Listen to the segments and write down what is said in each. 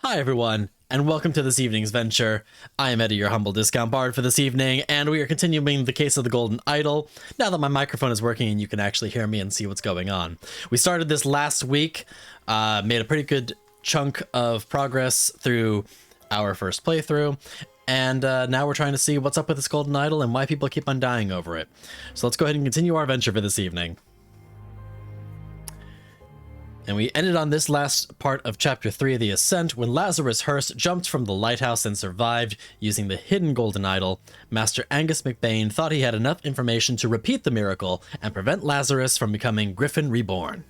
Hi everyone, and welcome to this evening's venture. I am Eddie, your humble discount bard for this evening, and we are continuing the case of the Golden Idol, now that my microphone is working and you can actually hear me and see what's going on. We started this last week, made a pretty good chunk of progress through our first playthrough, and now we're trying to see what's up with this Golden Idol and why people keep on dying over it. So let's go ahead and continue our venture for this evening. And we ended on this last part of Chapter 3 of the Ascent when Lazarus Hurst jumped from the lighthouse and survived using the hidden Golden Idol. Master Angus McBain thought he had enough information to repeat the miracle and prevent Lazarus from becoming Griffin Reborn.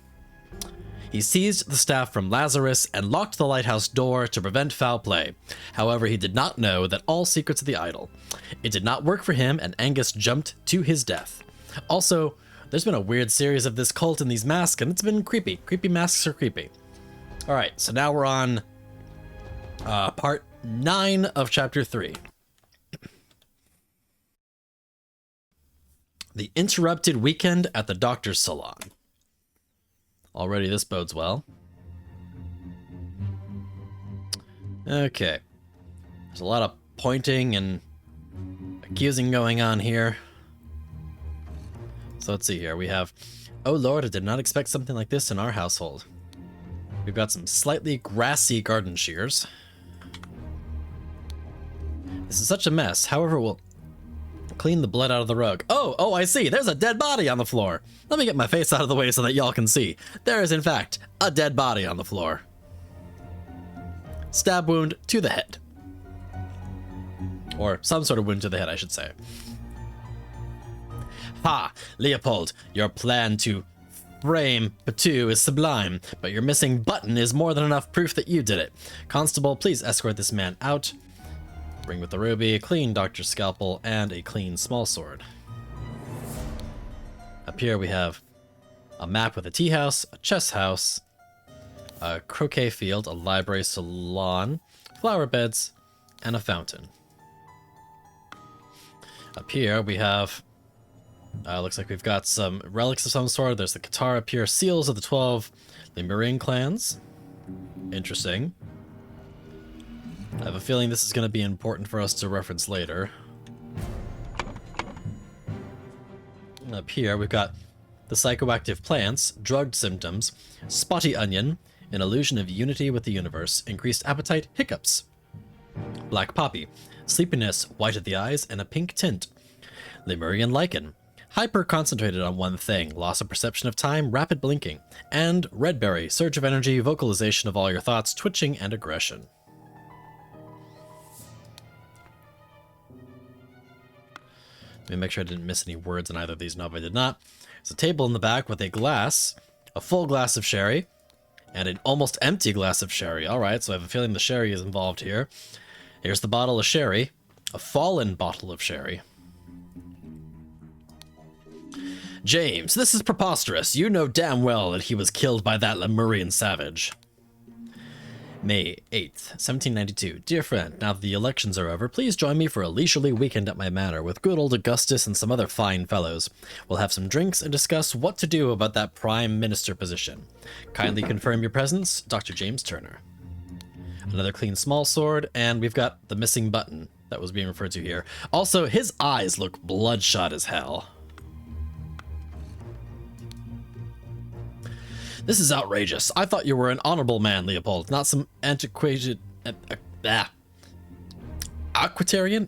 He seized the staff from Lazarus and locked the lighthouse door to prevent foul play. However, he did not know that all secrets of the idol. It did not work for him, and Angus jumped to his death. Also, there's been a weird series of this cult and these masks, and it's been creepy. Creepy masks are creepy. All right, so now we're on part 9 of Chapter 3. The interrupted weekend at the doctor's salon. Already this bodes well. Okay. There's a lot of pointing and accusing going on here. So let's see here. We have, oh Lord, I did not expect something like this in our household. We've got some slightly grassy garden shears. This is such a mess. However, we'll clean the blood out of the rug. Oh, I see. There's a dead body on the floor. Let me get my face out of the way so that y'all can see. There is, in fact, a dead body on the floor. Stab wound to the head. Or some sort of wound to the head, I should say. Ha! Leopold, your plan to frame P2 is sublime, but your missing button is more than enough proof that you did it. Constable, please escort this man out. Ring with the ruby, a clean doctor's scalpel, and a clean small sword. Up here we have a map with a tea house, a chess house, a croquet field, a library salon, flower beds, and a fountain. Up here we have looks like we've got some relics of some sort. There's the guitar up here. Seals of the 12 Lemurian clans. Interesting. I have a feeling this is going to be important for us to reference later. Up here we've got the psychoactive plants, drugged symptoms, spotty onion, an illusion of unity with the universe, increased appetite, hiccups. Black poppy, sleepiness, white of the eyes, and a pink tint. Lemurian lichen. Hyper-concentrated on one thing, loss of perception of time, rapid blinking. And red berry, surge of energy, vocalization of all your thoughts, twitching, and aggression. Let me make sure I didn't miss any words in either of these. No, I did not. There's a table in the back with a glass, a full glass of sherry, and an almost empty glass of sherry. All right, so I have a feeling the sherry is involved here. Here's the bottle of sherry, a fallen bottle of sherry. James, this is preposterous. You know damn well that he was killed by that Lemurian savage. May 8th, 1792. Dear friend, now that the elections are over, please join me for a leisurely weekend at my manor with good old Augustus and some other fine fellows. We'll have some drinks and discuss what to do about that prime minister position. Kindly confirm your presence, Dr. James Turner. Another clean small sword, and we've got the missing button that was being referred to here. Also, his eyes look bloodshot as hell. This is outrageous. I thought you were an honorable man, Leopold, not some antiquated... Equitarian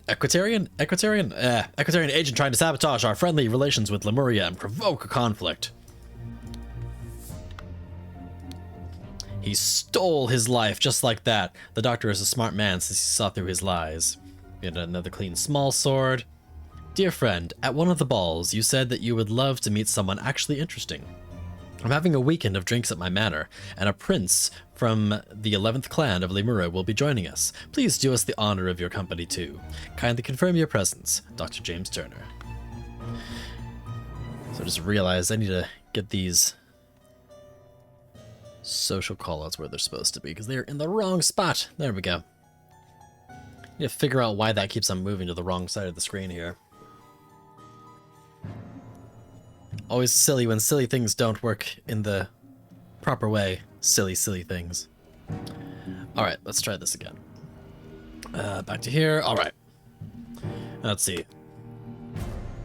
agent trying to sabotage our friendly relations with Lemuria and provoke a conflict. He stole his life just like that. The doctor is a smart man since he saw through his lies. We had another clean small sword. Dear friend, at one of the balls, you said that you would love to meet someone actually interesting. I'm having a weekend of drinks at my manor, and a prince from the 11th clan of Lemuria will be joining us. Please do us the honor of your company too. Kindly confirm your presence, Dr. James Turner. So I just realized I need to get these social callouts where they're supposed to be, because they're in the wrong spot. There we go. Need to figure out why that keeps on moving to the wrong side of the screen here. Always silly when silly things don't work in the proper way. Silly, silly things. All right, let's try this again. Back to here. All right. Let's see.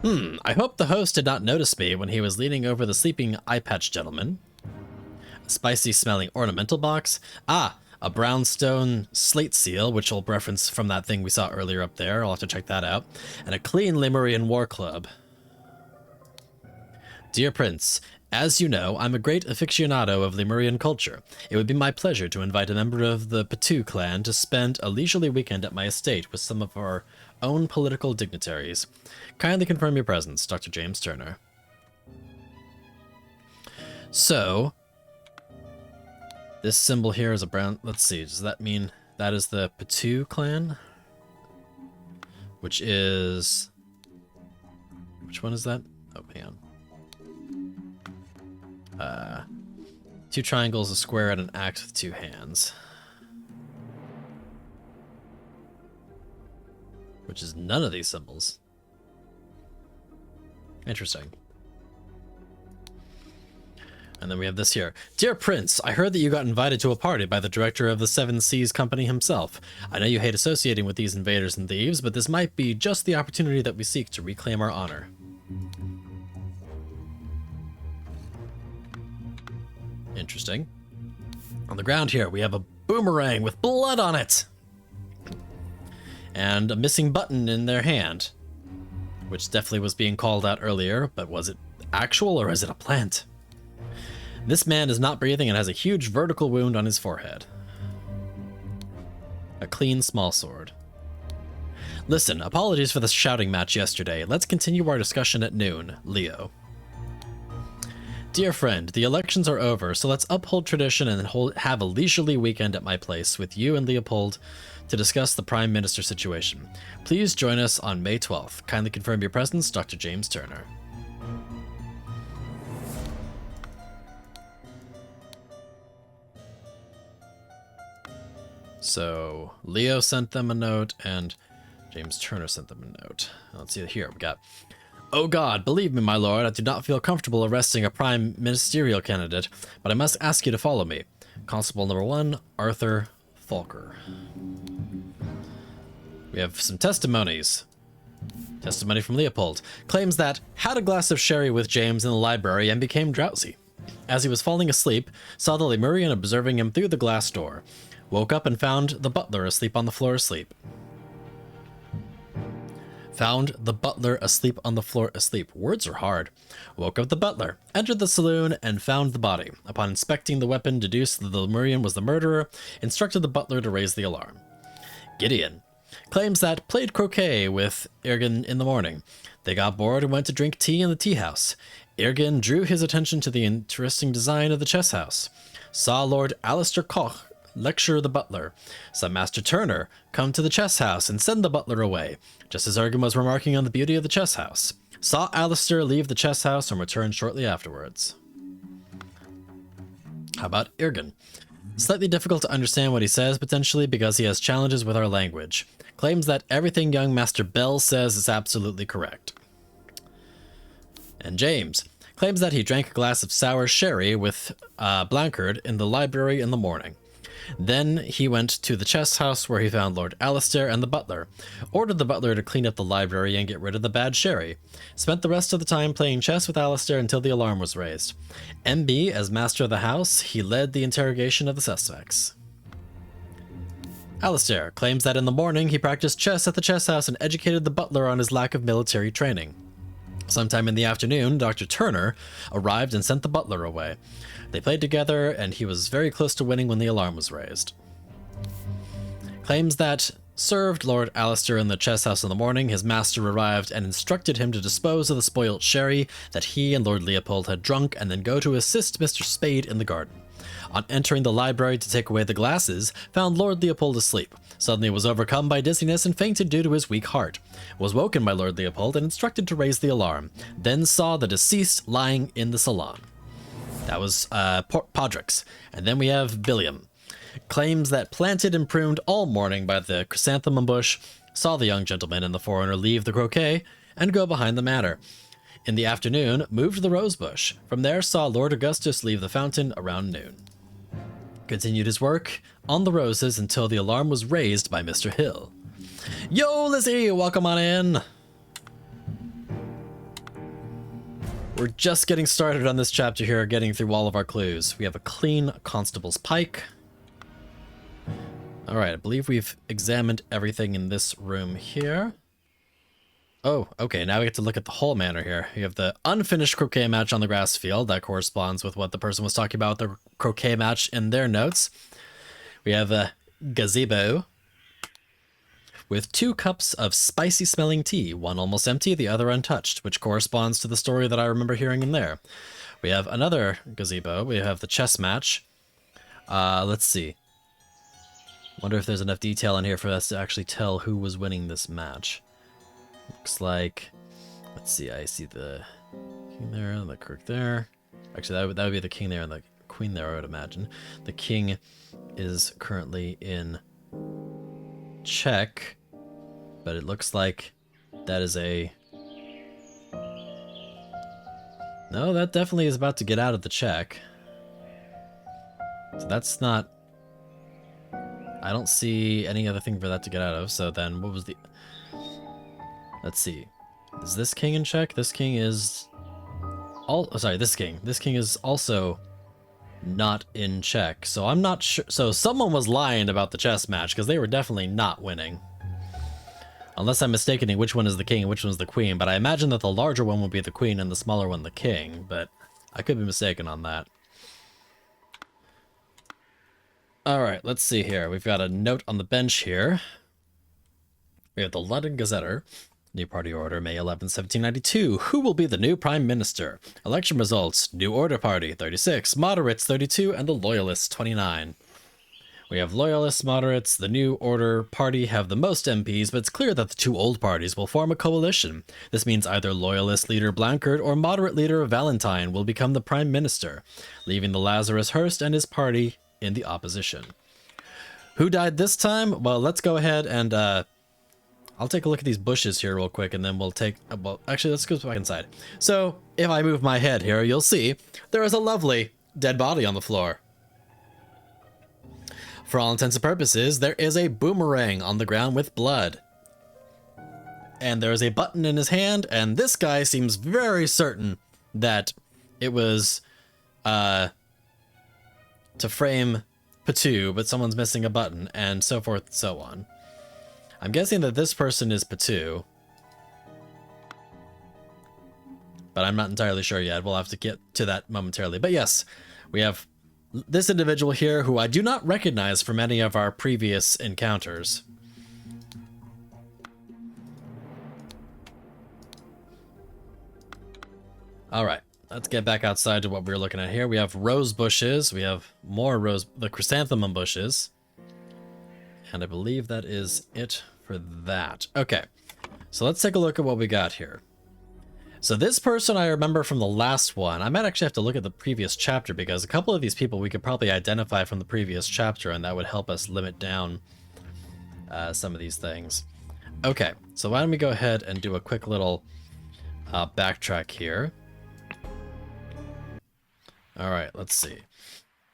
I hope the host did not notice me when he was leaning over the sleeping eye patch gentleman. A spicy smelling ornamental box. Ah, a brownstone slate seal, which will reference from that thing we saw earlier up there. I'll have to check that out. And a clean Lemurian war club. Dear Prince, as you know, I'm a great aficionado of Lemurian culture. It would be my pleasure to invite a member of the Patu clan to spend a leisurely weekend at my estate with some of our own political dignitaries. Kindly confirm your presence, Dr. James Turner. So, this symbol here is a brown... Let's see, does that mean that is the Patu clan? Which is... Which one is that? Oh, hang on. Two triangles, a square, and an axe with two hands. Which is none of these symbols. Interesting. And then we have this here. Dear Prince, I heard that you got invited to a party by the director of the Seven Seas Company himself. I know you hate associating with these invaders and thieves, but this might be just the opportunity that we seek to reclaim our honor. Interesting. On the ground here, we have a boomerang with blood on it! And a missing button in their hand, which definitely was being called out earlier, but was it actual or is it a plant? This man is not breathing and has a huge vertical wound on his forehead. A clean small sword. Listen, apologies for the shouting match yesterday. Let's continue our discussion at noon, Leo. Dear friend, the elections are over, so let's uphold tradition and have a leisurely weekend at my place with you and Leopold to discuss the Prime Minister situation. Please join us on May 12th. Kindly confirm your presence, Dr. James Turner. So, Leo sent them a note, and James Turner sent them a note. Let's see here, we got... Oh God, believe me, my lord, I do not feel comfortable arresting a prime ministerial candidate, but I must ask you to follow me. Constable number 1, Arthur Falker. We have some testimonies. Testimony from Leopold. Claims that had a glass of sherry with James in the library and became drowsy. As he was falling asleep, saw the Lemurian observing him through the glass door. Woke up and found the butler asleep on the floor asleep. Found the butler asleep on the floor asleep. Words are hard. Woke up the butler, entered the saloon, and found the body. Upon inspecting the weapon, deduced that the Lemurian was the murderer, instructed the butler to raise the alarm. Gideon claims that played croquet with Ergen in the morning. They got bored and went to drink tea in the tea house. Ergen drew his attention to the interesting design of the chess house. Saw Lord Alistair Koch lecture the butler. Saw Master Turner come to the chess house and send the butler away, just as Ergen was remarking on the beauty of the chess house. Saw Alistair leave the chess house and return shortly afterwards. How about Ergen? Slightly difficult to understand what he says, potentially because he has challenges with our language. Claims that everything young Master Bell says is absolutely correct. And James claims that he drank a glass of sour sherry with Blanchard in the library in the morning. Then he went to the chess house where he found Lord Alistair and the butler. Ordered the butler to clean up the library and get rid of the bad sherry. Spent the rest of the time playing chess with Alistair until the alarm was raised. MB, as master of the house, he led the interrogation of the suspects. Alistair claims that in the morning he practiced chess at the chess house and educated the butler on his lack of military training. Sometime in the afternoon, Dr. Turner arrived and sent the butler away. They played together, and he was very close to winning when the alarm was raised. Claims that served Lord Alistair in the chess house in the morning, his master arrived and instructed him to dispose of the spoilt sherry that he and Lord Leopold had drunk, and then go to assist Mr. Spade in the garden. On entering the library to take away the glasses, found Lord Leopold asleep. Suddenly was overcome by dizziness and fainted due to his weak heart. Was woken by Lord Leopold and instructed to raise the alarm. Then saw the deceased lying in the salon. That was Podrix. And then we have Billiam. Claims that planted and pruned all morning by the chrysanthemum bush, saw the young gentleman and the foreigner leave the croquet and go behind the manor. In the afternoon, moved to the rose bush. From there saw Lord Augustus leave the fountain around noon. continued his work on the roses until the alarm was raised by Mr. Hill. Yo, Lizzie, welcome on in. We're just getting started on this chapter here, getting through all of our clues. We have a clean constable's pike. All right, I believe we've examined everything in this room here. Oh, okay, now we get to look at the whole manor here. You have the unfinished croquet match on the grass field. That corresponds with what the person was talking about, the croquet match in their notes. We have a gazebo with 2 cups of spicy smelling tea, one almost empty, the other untouched, which corresponds to the story that I remember hearing in there. We have another gazebo. We have the chess match. Let's see. Wonder if there's enough detail in here for us to actually tell who was winning this match. Looks like, let's see, I see the king there and the crook there. Actually, that would be the king there and the queen there, I would imagine. The king is currently in check, but it looks like that is a... No, that definitely is about to get out of the check. So that's not... I don't see any other thing for that to get out of, so then what was the... Let's see. Is this king in check? This king is... this king. This king is also not in check, so I'm not sure. So someone was lying about the chess match, because they were definitely not winning. Unless I'm mistaken which one is the king and which one is the queen, but I imagine that the larger one will be the queen and the smaller one the king, but I could be mistaken on that. Alright, let's see here. We've got a note on the bench here. We have the London Gazetter. New party order, May 11, 1792. Who will be the new prime minister? Election results, New Order Party, 36, Moderates, 32, and the Loyalists, 29. We have Loyalists, Moderates, the New Order Party have the most MPs, but it's clear that the 2 old parties will form a coalition. This means either Loyalist leader Blanchard or Moderate leader Valentine will become the prime minister, leaving the Lazarus Hearst and his party in the opposition. Who died this time? Well, let's go ahead and I'll take a look at these bushes here real quick, and then we'll take... Well, actually, let's go back inside. So, if I move my head here, you'll see there is a lovely dead body on the floor. For all intents and purposes, there is a boomerang on the ground with blood. And there is a button in his hand, and this guy seems very certain that it was to frame Patu, but someone's missing a button, and so forth and so on. I'm guessing that this person is Patu, but I'm not entirely sure yet. We'll have to get to that momentarily. But yes, we have this individual here who I do not recognize from any of our previous encounters. All right, let's get back outside to what we were looking at here. We have rose bushes. We have more the chrysanthemum bushes. And I believe that is it for that. Okay, so let's take a look at what we got here. So this person I remember from the last one. I might actually have to look at the previous chapter, because a couple of these people we could probably identify from the previous chapter, and that would help us limit down some of these things. Okay, so why don't we go ahead and do a quick little backtrack here. All right, let's see.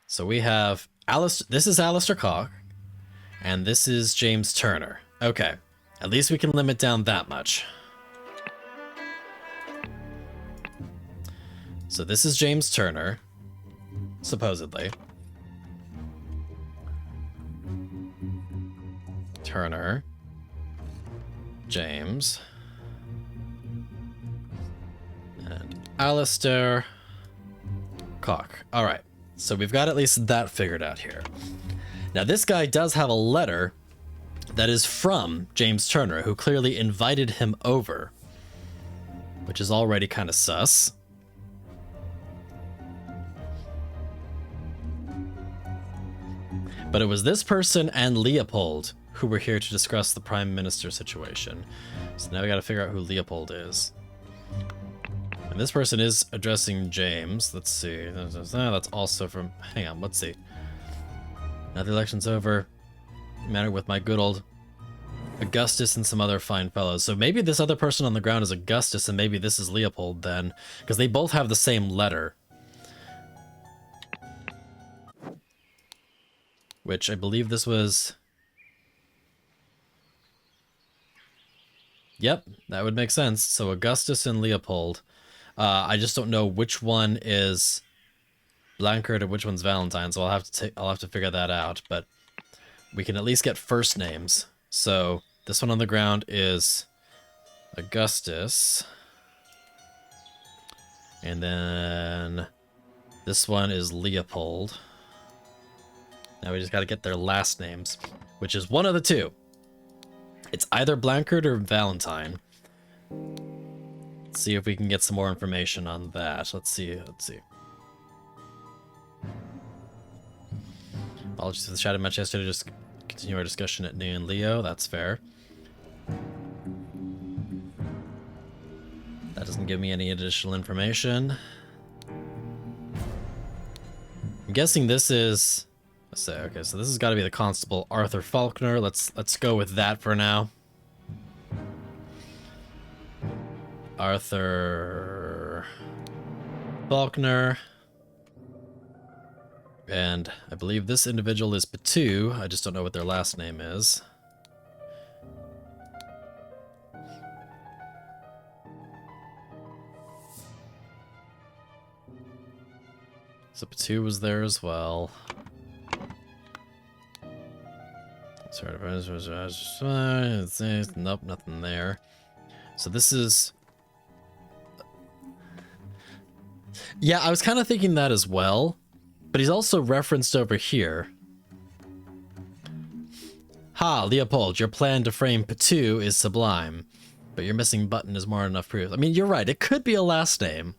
So we have Alistair. This is Alistair Cock, and this is James Turner. Okay, at least we can limit down that much. So this is James Turner, supposedly. Turner, James, and Alistair Cock. All right, so we've got at least that figured out here. Now this guy does have a letter that is from James Turner, who clearly invited him over, which is already kind of sus. But it was this person and Leopold who were here to discuss the prime minister situation. So now we got to figure out who Leopold is. And this person is addressing James. Let's see. That's also from... Hang on, let's see. Now the election's over. Matter with my good old Augustus and some other fine fellows. So maybe this other person on the ground is Augustus, and maybe this is Leopold then, because they both have the same letter. which I believe this was... Yep, that would make sense. So Augustus and Leopold. I just don't know which one is Blancard and which one's Valentine, so I'll have to figure that out, but we can at least get first names. So this one on the ground is Augustus. And then this one is Leopold. Now we just got to get their last names, which is one of the two. It's either Blancard or Valentine. Let's see if we can get some more information on that. Let's see. Apologies for the chat match yesterday. Just continue our discussion at noon. Leo, that's fair. That doesn't give me any additional information. I'm guessing this is... Let's say, okay, so this has got to be the Constable Arthur Faulkner. Let's go with that for now. Arthur Faulkner. And I believe this individual is Patu. I just don't know what their last name is. So Patu was there as well. Nope, nothing there. So this is... Yeah, I was kind of thinking that as well. But he's also referenced over here. Ha, Leopold, your plan to frame Patu is sublime. But your missing button is more than enough proof. I mean, you're right. It could be a last name.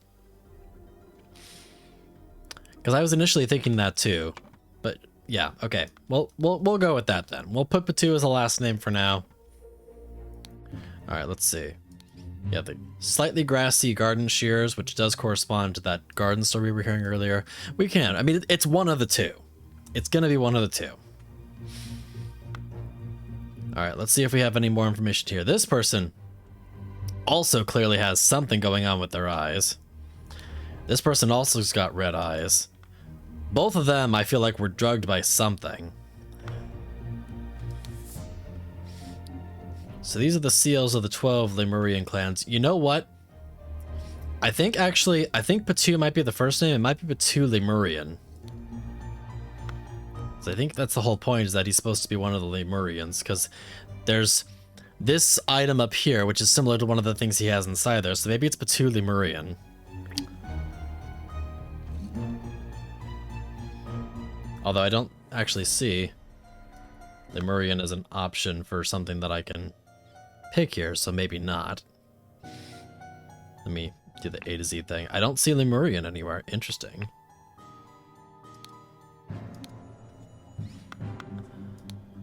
Because I was initially thinking that too. But yeah, okay. Well, we'll go with that then. We'll put Patu as a last name for now. Alright, let's see. Yeah, the slightly grassy garden shears, which does correspond to that garden story we were hearing earlier. We can. I mean, it's one of the two. It's going to be one of the two. All right, let's see if we have any more information here. This person also clearly has something going on with their eyes. This person also has got red eyes. Both of them, I feel like, were drugged by something. So these are the seals of the 12 Lemurian clans. You know what? I think Patu might be the first name. It might be Patu Lemurian. So I think that's the whole point, is that he's supposed to be one of the Lemurians, because there's this item up here, which is similar to one of the things he has inside there. So maybe it's Patu Lemurian. Although I don't actually see Lemurian as an option for something that I can pick here, so maybe not. Let me do the A to Z thing. I don't see Lemurian anywhere. Interesting.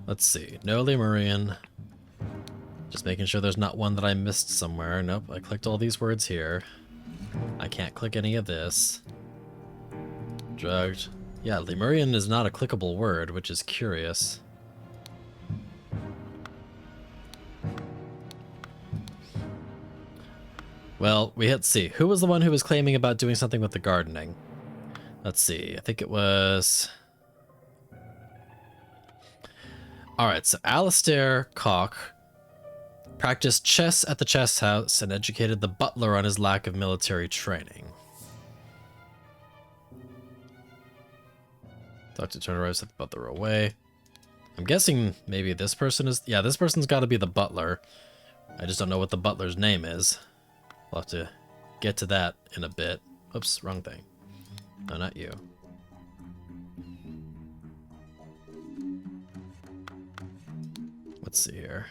Let's see. No Lemurian. Just making sure there's not one that I missed somewhere. Nope, I clicked all these words here. I can't click any of this. Drugged. Yeah, Lemurian is not a clickable word, which is curious. Well, let's see. Who was the one who was claiming about doing something with the gardening? Let's see. I think it was... Alright, so Alistair Koch practiced chess at the chess house and educated the butler on his lack of military training. Dr. Turner set the butler away. I'm guessing maybe this person is... Yeah, this person's got to be the butler. I just don't know what the butler's name is. We'll have to get to that in a bit. Oops, wrong thing. No, not you. Let's see here.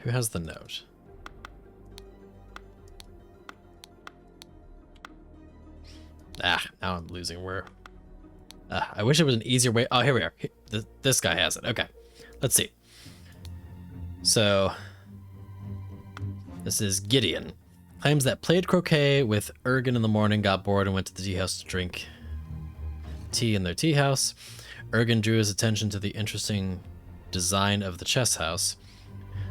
Who has the note? Ah, now I'm losing where... I wish it was an easier way... Oh, here we are. This guy has it. Okay. Let's see. So, this is Gideon. Claims that played croquet with Ergen in the morning, got bored, and went to the tea house to drink tea in their tea house. Ergen drew his attention to the interesting design of the chess house.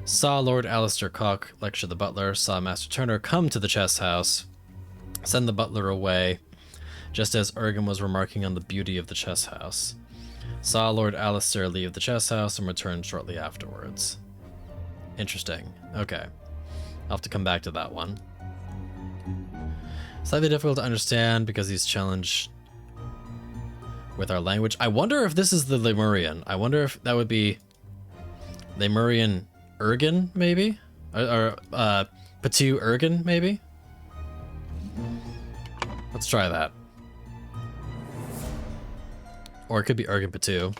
Saw Lord Alistair Koch lecture the butler. Saw Master Turner come to the chess house, send the butler away. just as Ergen was remarking on the beauty of the chess house. Saw Lord Alistair leave the chess house and return shortly afterwards. Interesting. Okay. I'll have to come back to that one. Slightly difficult to understand because he's challenged with our language. I wonder if this is the Lemurian. I wonder if that would be Lemurian Ergen, maybe? Or Patu Ergen, maybe? Let's try that. Or it could be Ergen Patu.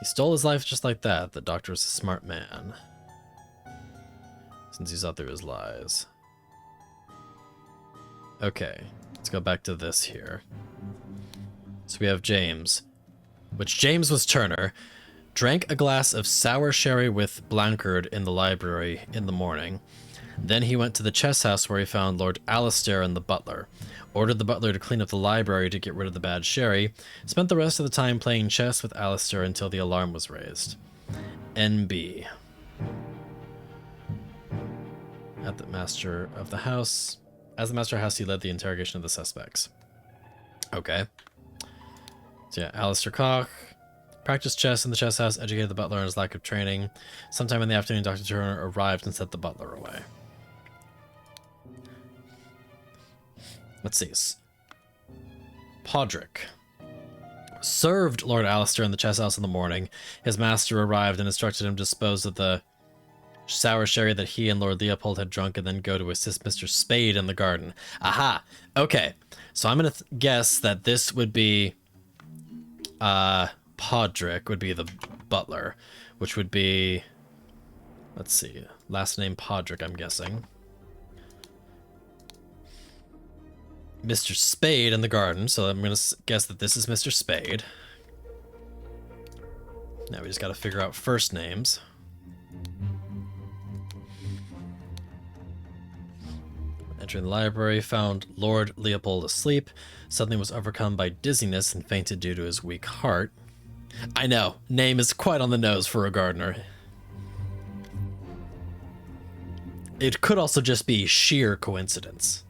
He stole his life just like that. The doctor is a smart man. Since he saw through his lies. Okay, let's go back to this here. So we have James, which James was Turner, drank a glass of sour sherry with Blanchard in the library in the morning. Then he went to the chess house where he found Lord Alistair and the butler, ordered the butler to clean up the library to get rid of the bad sherry, spent the rest of the time playing chess with Alistair until the alarm was raised. NB. At the master of the house. As the master of the house, he led the interrogation of the suspects. Okay. So yeah, Alistair Koch practiced chess in the chess house, educated the butler on his lack of training. Sometime in the afternoon, Dr. Turner arrived and sent the butler away. Let's see. Podrick served Lord Alistair in the chess house in the morning. His master arrived and instructed him to dispose of the sour sherry that he and Lord Leopold had drunk and then go to assist Mr. Spade in the garden. Aha! Okay, so I'm going to guess that this would be Podrick would be the butler, which would be, let's see, last name Podrick, I'm guessing. Mr. Spade in the garden, so I'm going to guess that this is Mr. Spade. Now we just got to figure out first names. Entering the library, found Lord Leopold asleep, suddenly was overcome by dizziness and fainted due to his weak heart. I know, name is quite on the nose for a gardener. It could also just be sheer coincidence.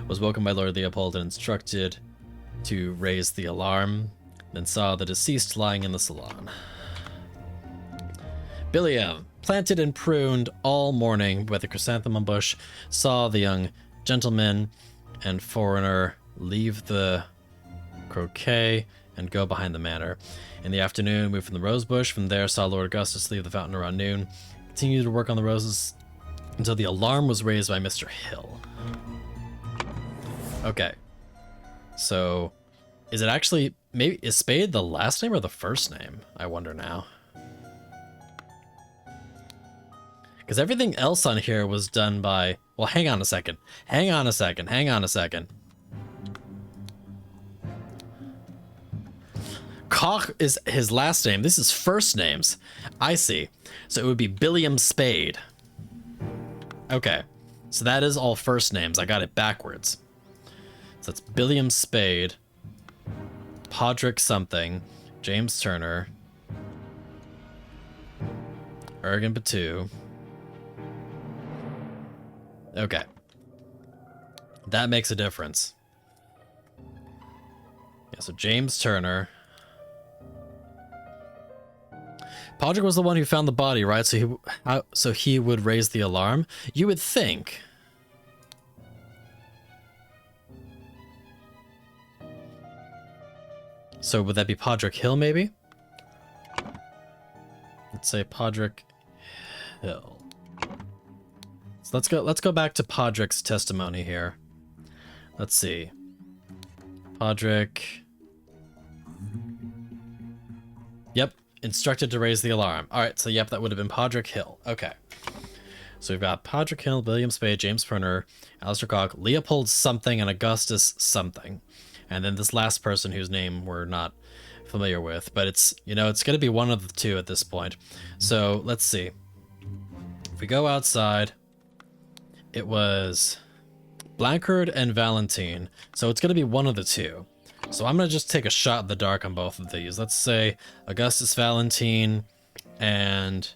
Was woken by Lord Leopold and instructed to raise the alarm, then saw the deceased lying in the salon. Billiam, planted and pruned all morning by the chrysanthemum bush, saw the young gentleman and foreigner leave the croquet and go behind the manor. In the afternoon, moved from the rose bush. From there, saw Lord Augustus leave the fountain around noon. Continued to work on the roses until the alarm was raised by Mr. Hill. Okay. So, is it actually, maybe, is Spade the last name or the first name? I wonder now. Because everything else on here was done by... Well, hang on a second. Hang on a second. Hang on a second. Koch is his last name. This is first names. I see. So it would be Billiam Spade. Okay. So that is all first names. I got it backwards. So that's Billiam Spade. Podrick something. James Turner. Ergen Batu. Okay. That makes a difference. Yeah, so James Turner. Podrick was the one who found the body, right? So he would raise the alarm? You would think. So would that be Podrick Hill, maybe? Let's say Podrick Hill. So let's go back to Podrick's testimony here. Let's see. Podrick. Yep, instructed to raise the alarm. All right, so yep, that would have been Podrick Hill. Okay. So we've got Podrick Hill, William Spade, James Turner, Alistair Koch, Leopold something, and Augustus something. And then this last person whose name we're not familiar with, but it's, you know, it's going to be one of the two at this point. So let's see. If we go outside, it was Blanchard and Valentine. So it's going to be one of the two. So I'm going to just take a shot in the dark on both of these. Let's say Augustus Valentine and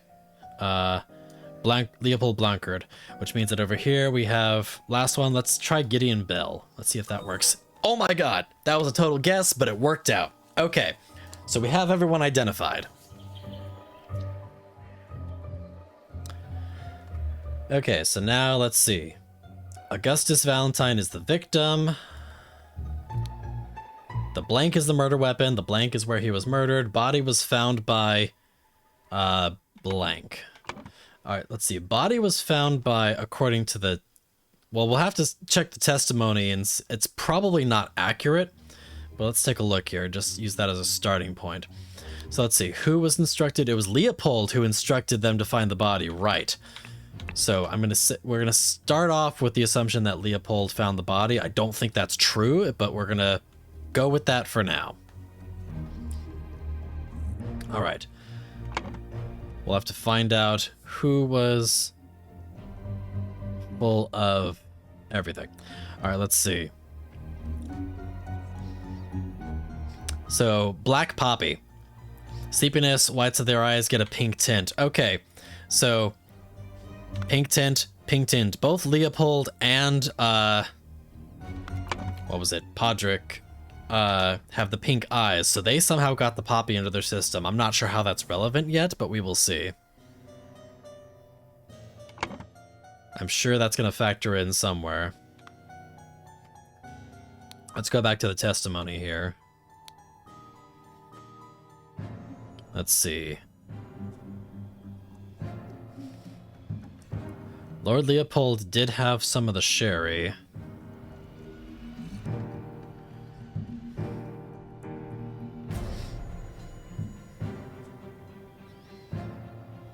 Leopold Blancard, which means that over here we have last one. Let's try Gideon Bell. Let's see if that works. Oh my god, that was a total guess, but it worked out. Okay, so we have everyone identified. Okay, so now let's see. Augustus Valentine is the victim. The blank is the murder weapon. The blank is where he was murdered. Body was found by blank. All right, let's see. Body was found by, according to the... Well, we'll have to check the testimony, and it's probably not accurate. But let's take a look here. Just use that as a starting point. So let's see. Who was instructed? It was Leopold who instructed them to find the body. Right. So we're gonna start off with the assumption that Leopold found the body. I don't think that's true, but we're gonna go with that for now. All right. We'll have to find out who was full of everything. All right, let's see. So, black poppy. Sleepiness, whites of their eyes get a pink tint. Okay, so pink tint. Both Leopold and, what was it? Podrick have the pink eyes, so they somehow got the poppy into their system. I'm not sure how that's relevant yet, but we will see. I'm sure that's going to factor in somewhere. Let's go back to the testimony here. Let's see. Lord Leopold did have some of the sherry.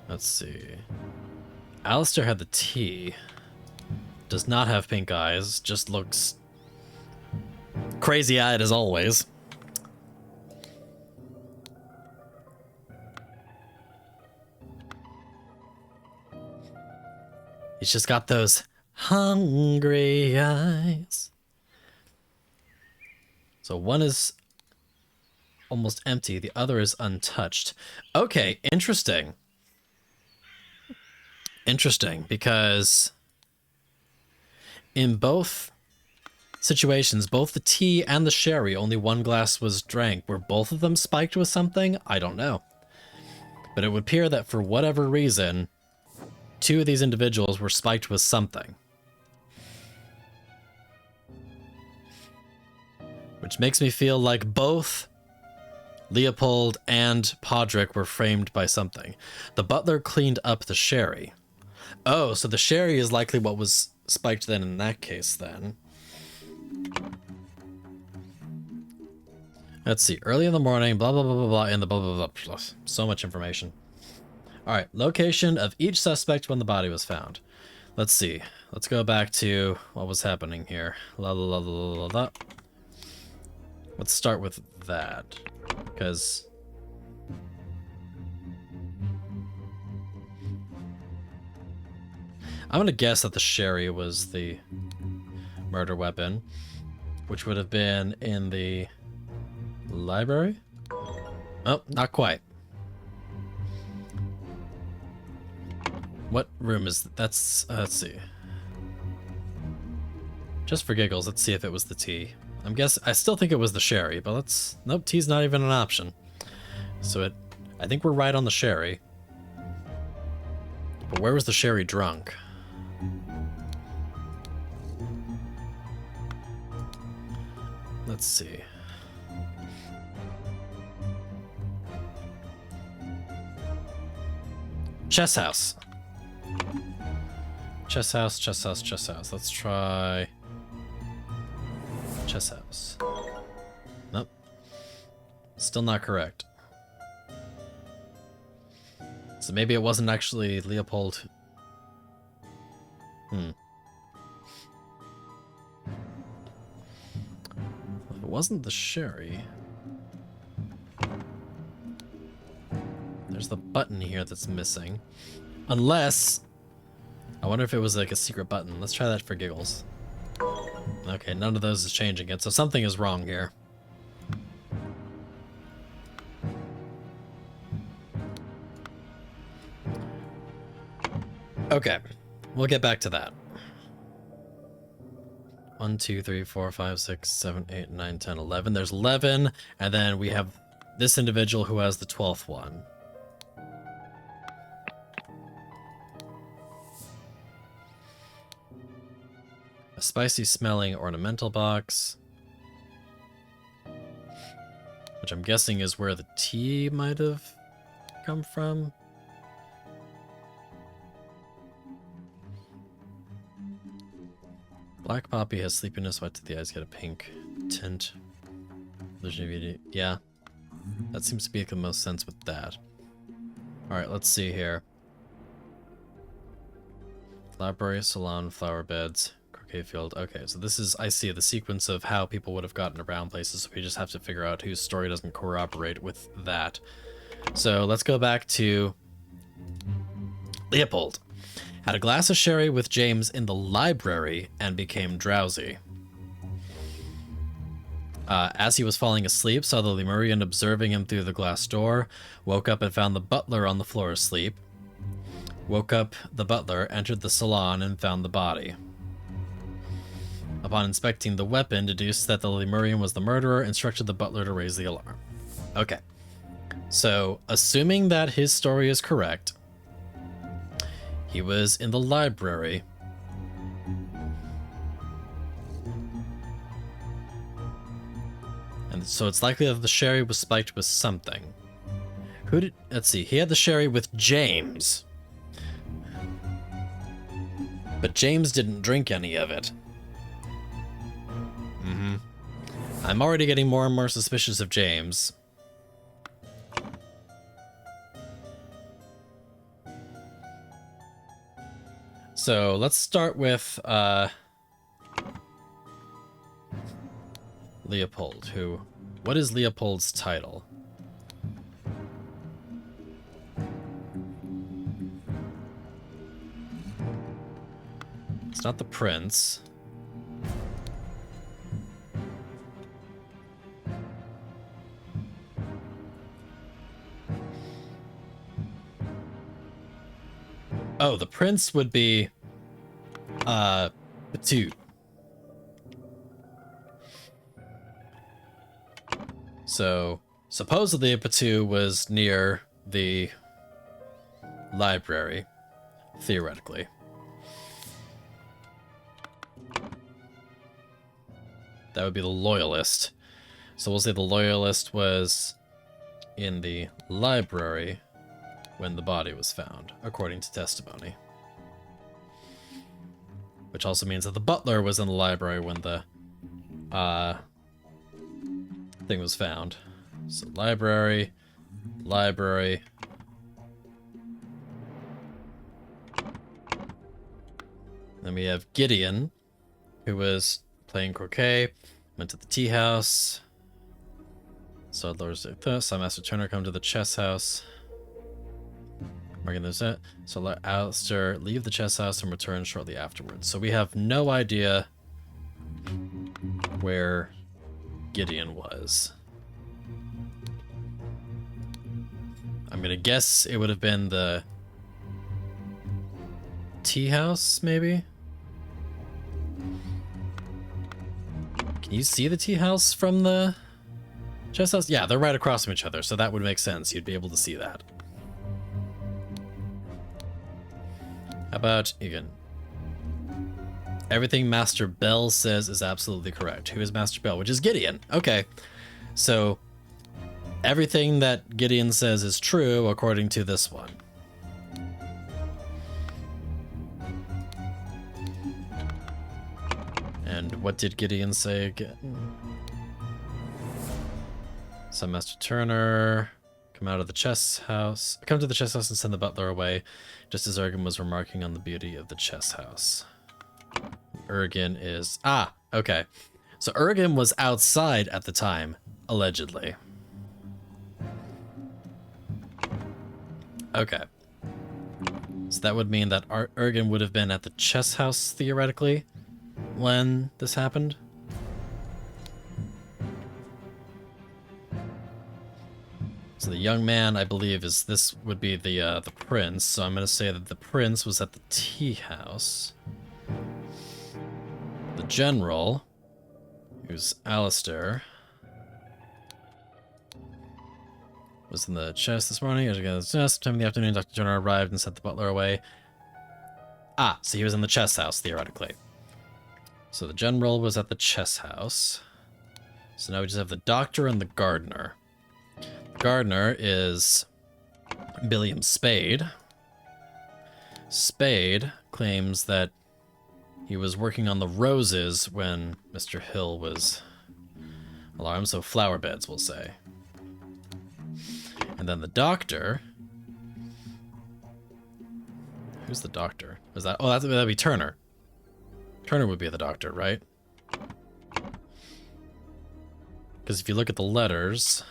Let's see. Alistair had the tea. Does not have pink eyes. Just looks crazy-eyed as always. He's just got those hungry eyes. So one is almost empty. The other is untouched. Okay, interesting. Interesting, because in both situations, both the tea and the sherry, only one glass was drank. Were both of them spiked with something? I don't know. But it would appear that for whatever reason, two of these individuals were spiked with something. Which makes me feel like both Leopold and Podrick were framed by something. The butler cleaned up the sherry. Oh, so the sherry is likely what was spiked then in that case then. Let's see. Early in the morning, blah, blah, blah, blah, blah, in the blah, blah, blah, blah. So much information. All right. Location of each suspect when the body was found. Let's see. Let's go back to what was happening here. La, la, la, la, la, la. Let's start with that. Because... I'm going to guess that the sherry was the murder weapon, which would have been in the library? Oh, not quite. What room is that? That's, let's see. Just for giggles, let's see if it was the tea. I still think it was the sherry, but let's, nope, tea's not even an option. So I think we're right on the sherry. But where was the sherry drunk? Let's see. Chess house. Chess house, chess house, chess house. Let's try chess house. Nope. Still not correct. So maybe it wasn't actually Leopold. If it wasn't the sherry, there's the button here that's missing. Unless, I wonder if it was like a secret button. Let's try that for giggles. Okay, none of those is changing it, so something is wrong here. Okay, we'll get back to that. 1, 2, 3, 4, 5, 6, 7, 8, 9, 10, 11. There's 11, and then we have this individual who has the 12th one. A spicy smelling ornamental box, which I'm guessing is where the tea might have come from. Black poppy has sleepiness, wet to the eyes, get a pink tint. Yeah, that seems to make the most sense with that. Alright, let's see here. Library, salon, flower beds, croquet field. Okay, so this is, I see, the sequence of how people would have gotten around places. So we just have to figure out whose story doesn't corroborate with that. So let's go back to Leopold. Had a glass of sherry with James in the library and became drowsy. As he was falling asleep, saw the Lemurian observing him through the glass door, woke up and found the butler on the floor asleep. Woke up the butler, entered the salon, and found the body. Upon inspecting the weapon, deduced that the Lemurian was the murderer, instructed the butler to raise the alarm. Okay. So, assuming that his story is correct, he was in the library. And so it's likely that the sherry was spiked with something. Let's see, he had the sherry with James. But James didn't drink any of it. I'm already getting more and more suspicious of James. So let's start with Leopold, what is Leopold's title? It's not the prince. Oh, the prince would be Ep3. So, supposedly Ep3 was near the library, theoretically. That would be the loyalist. So we'll say the loyalist was in the library when the body was found, according to testimony. Which also means that the butler was in the library when the thing was found. So library. Then we have Gideon, who was playing croquet, went to the tea house. Saw Master Turner come to the chess house. Marking this it. So let Alistair leave the chess house and return shortly afterwards. So we have no idea where Gideon was. I'm gonna guess it would have been the tea house, maybe? Can you see the tea house from the chess house? Yeah, they're right across from each other, so that would make sense. You'd be able to see that. How about Egan? Everything Master Bell says is absolutely correct. Who is Master Bell? Which is Gideon. Okay. So everything that Gideon says is true according to this one. And what did Gideon say again? So Master Turner, come to the chess house and send the butler away, just as Ergen was remarking on the beauty of the chess house. Ergen is... Ah, okay. So Ergen was outside at the time, allegedly. Okay. So that would mean that Ergen would have been at the chess house, theoretically, when this happened. So the young man, I believe, this would be the prince. So I'm going to say that the prince was at the tea house. The general, who's Alistair, was in the chest this morning. Sometime in the afternoon, Dr. Jonah arrived and sent the butler away. Ah, so he was in the chess house, theoretically. So the general was at the chess house. So now we just have the doctor and the gardener. The gardener is William Spade. Spade claims that he was working on the roses when Mr. Hill was alarmed, so flower beds, we'll say. And then the doctor... Who's the doctor? Is that... Oh, that'd be Turner. Turner would be the doctor, right? Because if you look at the letters...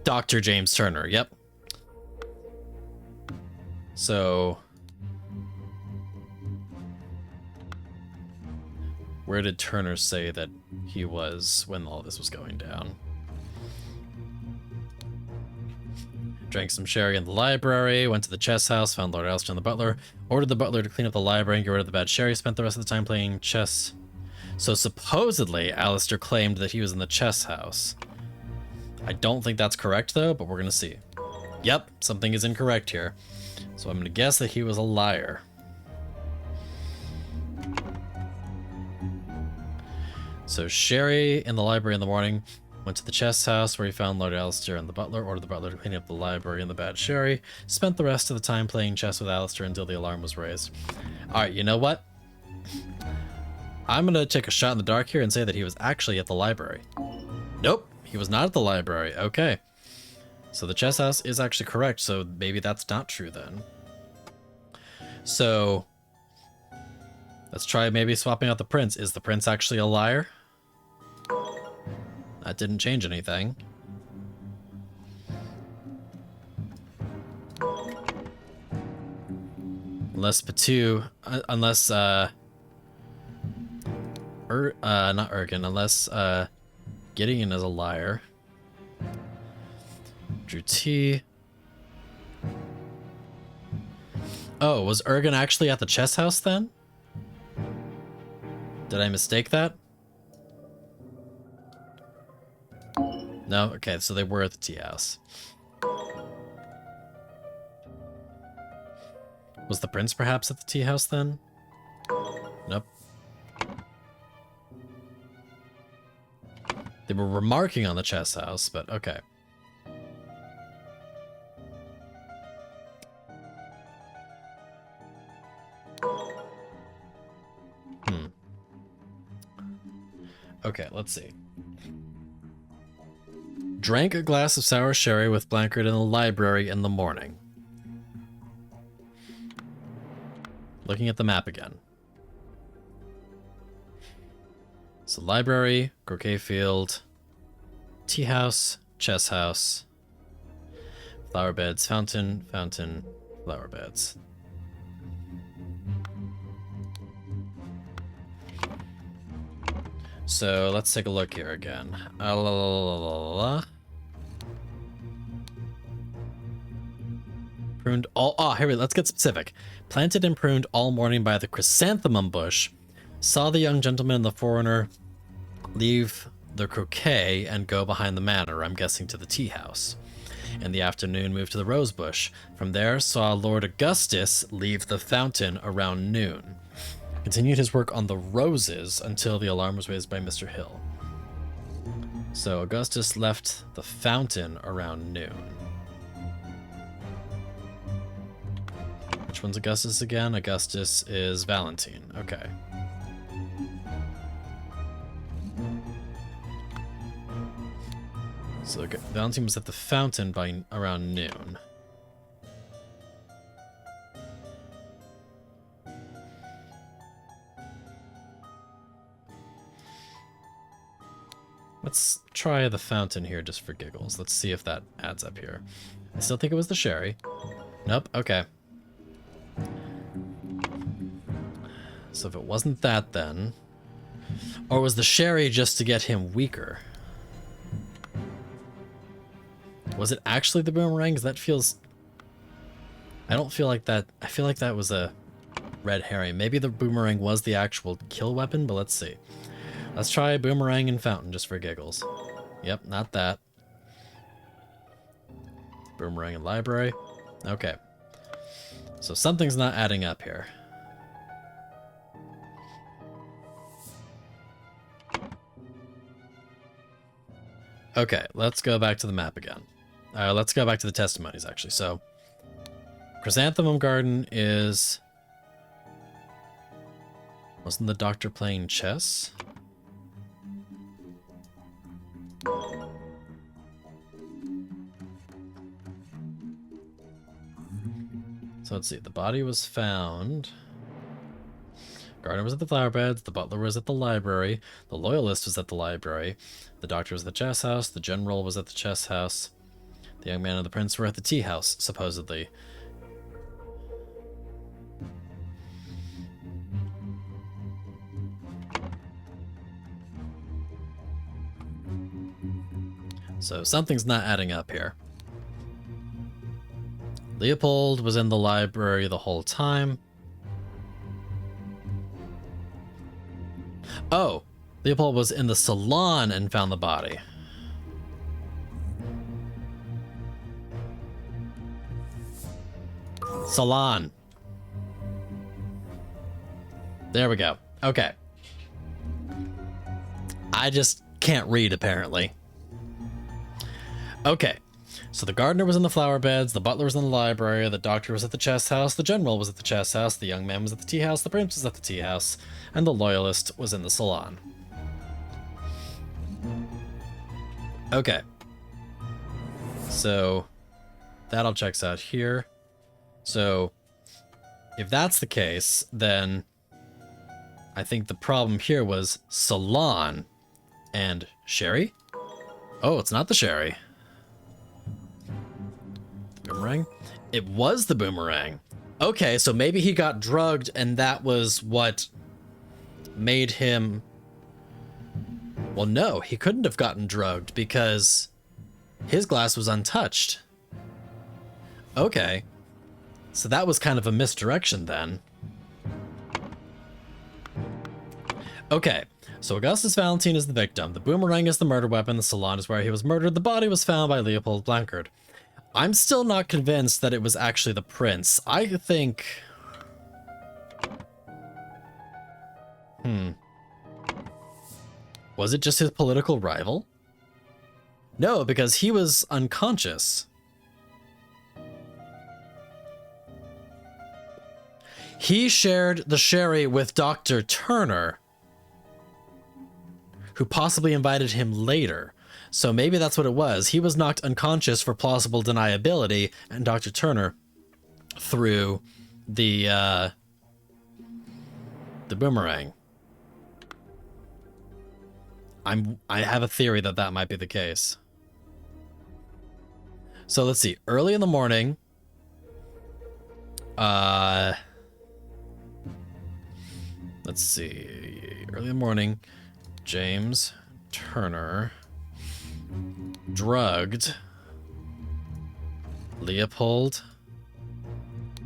Dr. James Turner, yep. So... Where did Turner say that he was when all this was going down? Drank some sherry in the library, went to the chess house, found Lord Alistair and the butler, ordered the butler to clean up the library and get rid of the bad sherry, spent the rest of the time playing chess. So supposedly, Alistair claimed that he was in the chess house. I don't think that's correct, though, but we're going to see. Yep, something is incorrect here. So I'm going to guess that he was a liar. So sherry in the library in the morning. Went to the chess house where he found Lord Alistair and the butler, ordered the butler to clean up the library and the bad sherry, spent the rest of the time playing chess with Alistair until the alarm was raised. Alright, you know what? I'm gonna take a shot in the dark here and say that he was actually at the library. Nope, he was not at the library. Okay. So the chess house is actually correct, so maybe that's not true then. So, let's try maybe swapping out the prince. Is the prince actually a liar? That didn't change anything. Unless Patu, unless, not Ergen, unless, Gideon is a liar. Drew T. Oh, was Ergen actually at the chess house then? Did I mistake that? No? Okay, so they were at the tea house. Was the prince perhaps at the tea house then? Nope. They were remarking on the chess house, but okay. Okay, let's see. Drank a glass of sour sherry with Blankard in the library in the morning. Looking at the map again. So library, croquet field, tea house, chess house, flower beds, fountain, fountain, flower beds. So let's take a look here again. Pruned all. Oh, here we go. Let's get specific. Planted and pruned all morning by the chrysanthemum bush. Saw the young gentleman and the foreigner leave the croquet and go behind the manor, I'm guessing to the tea house. In the afternoon, moved to the rose bush. From there, saw Lord Augustus leave the fountain around noon. Continued his work on the roses until the alarm was raised by Mr. Hill. So Augustus left the fountain around noon. Which one's Augustus again? Augustus is Valentine. Okay. So Valentine was at the fountain by around noon. Let's try the fountain here just for giggles. Let's see if that adds up here. I still think it was the sherry. Nope, okay. So if it wasn't that then... Or was the sherry just to get him weaker? Was it actually the boomerang? 'Cause that feels... I don't feel like that... I feel like that was a red herring. Maybe the boomerang was the actual kill weapon, but let's see. Let's try boomerang and fountain just for giggles. Yep, not that. Boomerang and library. Okay. So something's not adding up here. Okay, let's go back to the map again. Let's go back to the testimonies, actually. So, Chrysanthemum Garden is... Wasn't the doctor playing chess? So let's see, the body was found. Gardener was at the flower beds, the butler was at the library, the loyalist was at the library, the doctor was at the chess house, the general was at the chess house, the young man and the prince were at the tea house, supposedly. So something's not adding up here. Leopold was in the library the whole time. Oh, Leopold was in the salon and found the body. Salon. There we go. Okay. I just can't read, apparently. Okay. So the gardener was in the flower beds, the butler was in the library, the doctor was at the chess house, the general was at the chess house, the young man was at the tea house, the prince was at the tea house, and the loyalist was in the salon. Okay. So that all checks out here. So if that's the case, then I think the problem here was salon and sherry. Oh, it's not the sherry. Boomerang? It was the boomerang. Okay, so maybe he got drugged and that was what made him... Well, no, he couldn't have gotten drugged because his glass was untouched. Okay, so that was kind of a misdirection then. Okay, so Augustus Valentine is the victim. The boomerang is the murder weapon. The salon is where he was murdered. The body was found by Leopold Blancard. I'm still not convinced that it was actually the prince. I think... Was it just his political rival? No, because he was unconscious. He shared the sherry with Dr. Turner, who possibly invited him later. So maybe that's what it was. He was knocked unconscious for plausible deniability, and Dr. Turner threw the boomerang. I have a theory that that might be the case. So let's see. Early in the morning, let's see. Early in the morning, James Turner drugged Leopold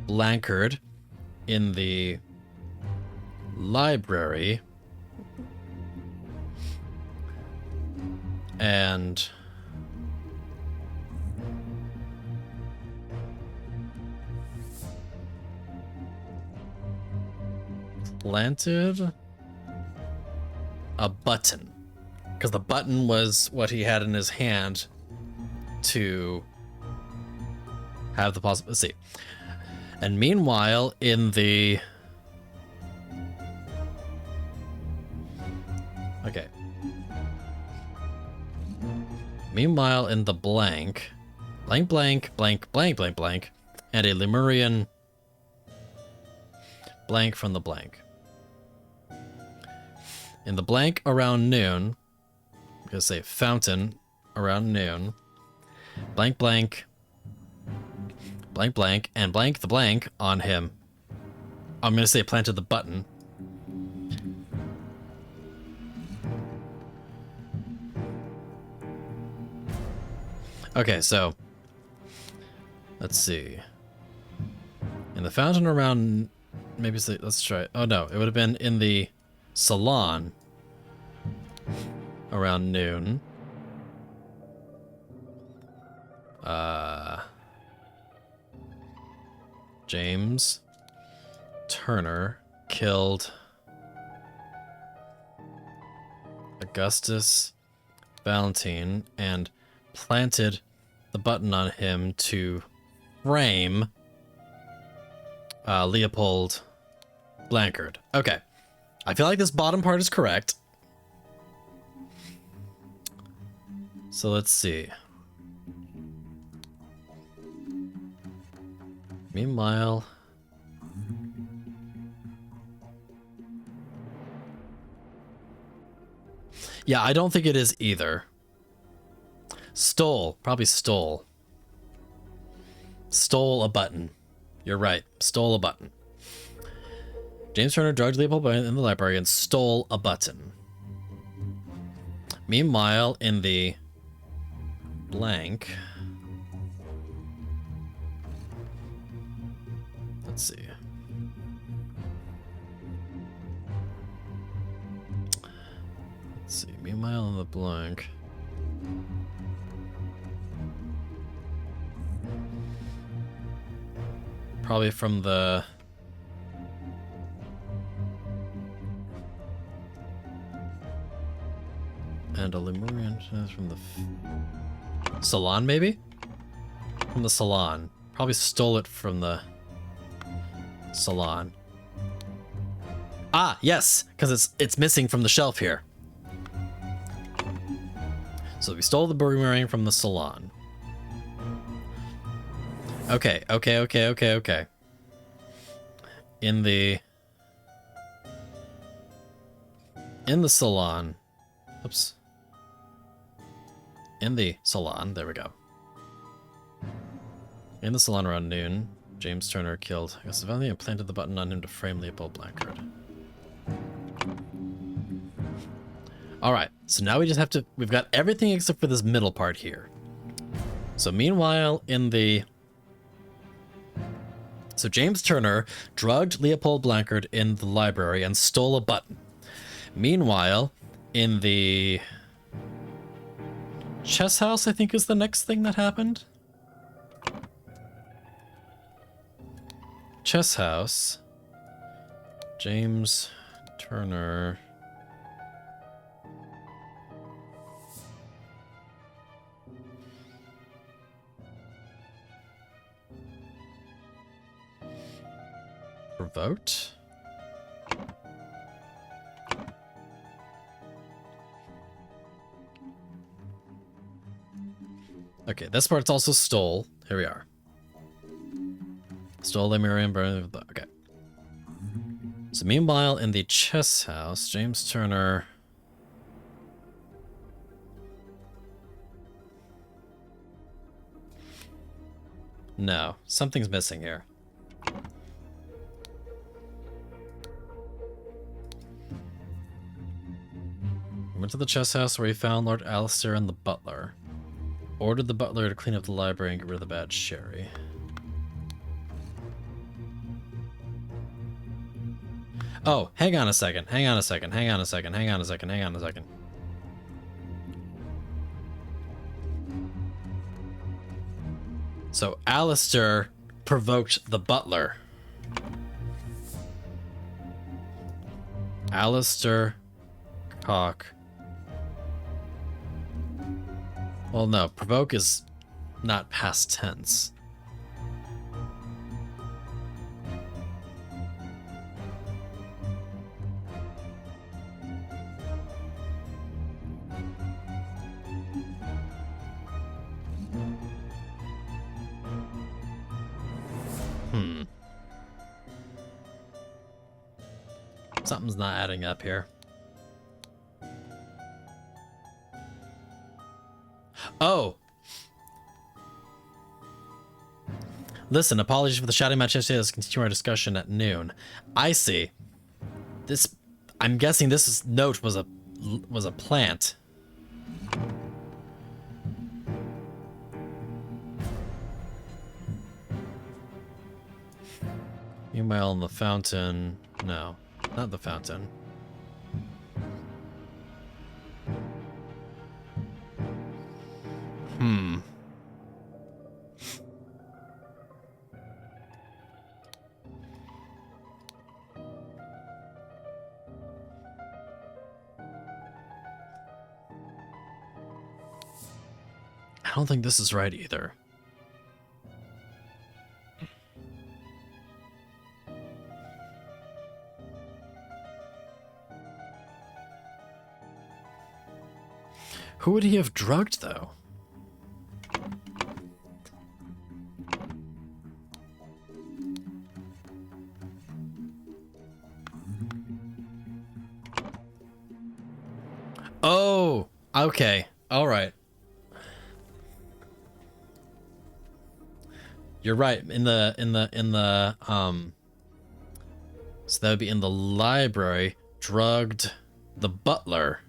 Blancard in the library and planted a button, because the button was what he had in his hand to have the possible... Let's see. And meanwhile, in the... Okay. Meanwhile, in the blank, blank, blank, blank, blank, blank, blank, and a Lemurian blank from the blank. In the blank around noon, I'm gonna say fountain around noon, blank, blank, blank, blank, and blank the blank on him. I'm gonna say planted the button. Okay, so let's see. In the fountain around, maybe let's try. Oh no, it would have been in the salon around noon. James Turner killed Augustus Valentine and planted the button on him to frame Leopold Blancard. Okay. I feel like this bottom part is correct. So let's see. Meanwhile, yeah, I don't think it is either. Stole, probably stole. Stole a button. You're right, stole a button. James Turner drugged Leopold in the library and stole a button. Meanwhile, in the blank, let's see. Let's see. Meanwhile, in the blank. Probably from the and a Lemurian from the salon, maybe? From the salon. Probably stole it from the salon. Ah, yes, because it's missing from the shelf here. So we stole the boomerang from the salon. Okay. In the salon. Oops. In the salon, there we go. In the salon around noon, James Turner killed Augustus Valentine and planted the button on him to frame Leopold Blancard. Alright, so now we just have to... We've got everything except for this middle part here. So meanwhile, in the... So James Turner drugged Leopold Blancard in the library and stole a button. Meanwhile, in the... chess house, I think, is the next thing that happened. Chess house. James Turner... Provoked? Okay, this part's also stole. Here we are. Stole the Miriam Burn. Okay. So meanwhile, in the chess house, James Turner... No, something's missing here. Went to the chess house where he found Lord Alistair and the butler. Ordered the butler to clean up the library and get rid of the bad sherry. Oh, hang on a second. So Alistair provoked the butler. Alistair Cock. Well, no, provoke is not past tense. Something's not adding up here. Oh! Listen, apologies for the shouting match yesterday. Let's continue our discussion at noon. I see. This... I'm guessing this note was a plant. Meanwhile, in the fountain... No, not the fountain. I don't think this is right either. Who would he have drugged, though? Oh, okay. All right. You're right. So that would be in the library, drugged the butler.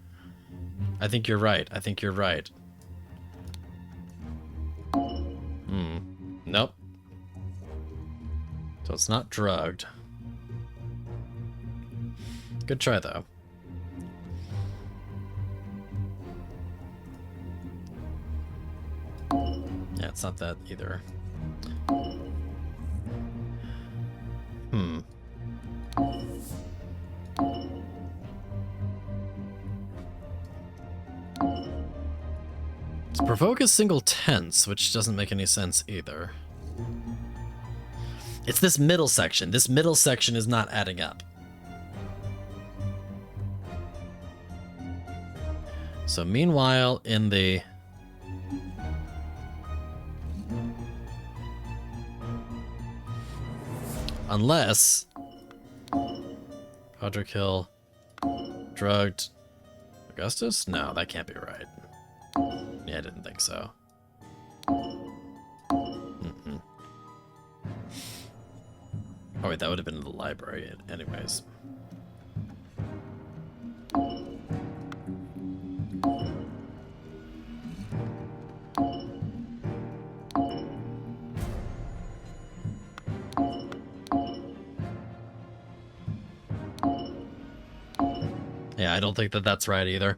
I think you're right. I think you're right. Nope. So it's not drugged. Good try, though. Yeah, it's not that either. To provoke a single tense, which doesn't make any sense either. It's this middle section. This middle section is not adding up. So meanwhile, in the... Unless... Podrick Hill drugged Augustus? No, that can't be right. Yeah, I didn't think so. Oh wait, that would have been in the library anyways. Yeah, I don't think that that's right either.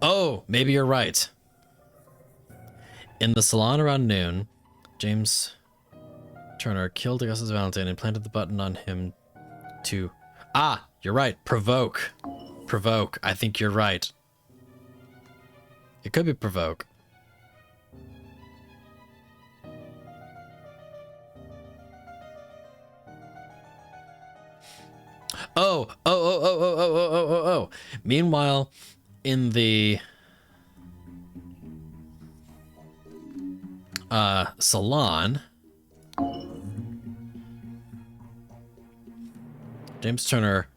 Oh, maybe you're right. In the salon around noon, James Turner killed Augustus Valentine and planted the button on him to... Ah, you're right. Provoke. Provoke. I think you're right. It could be provoke. Oh. Meanwhile, in the salon, James Turner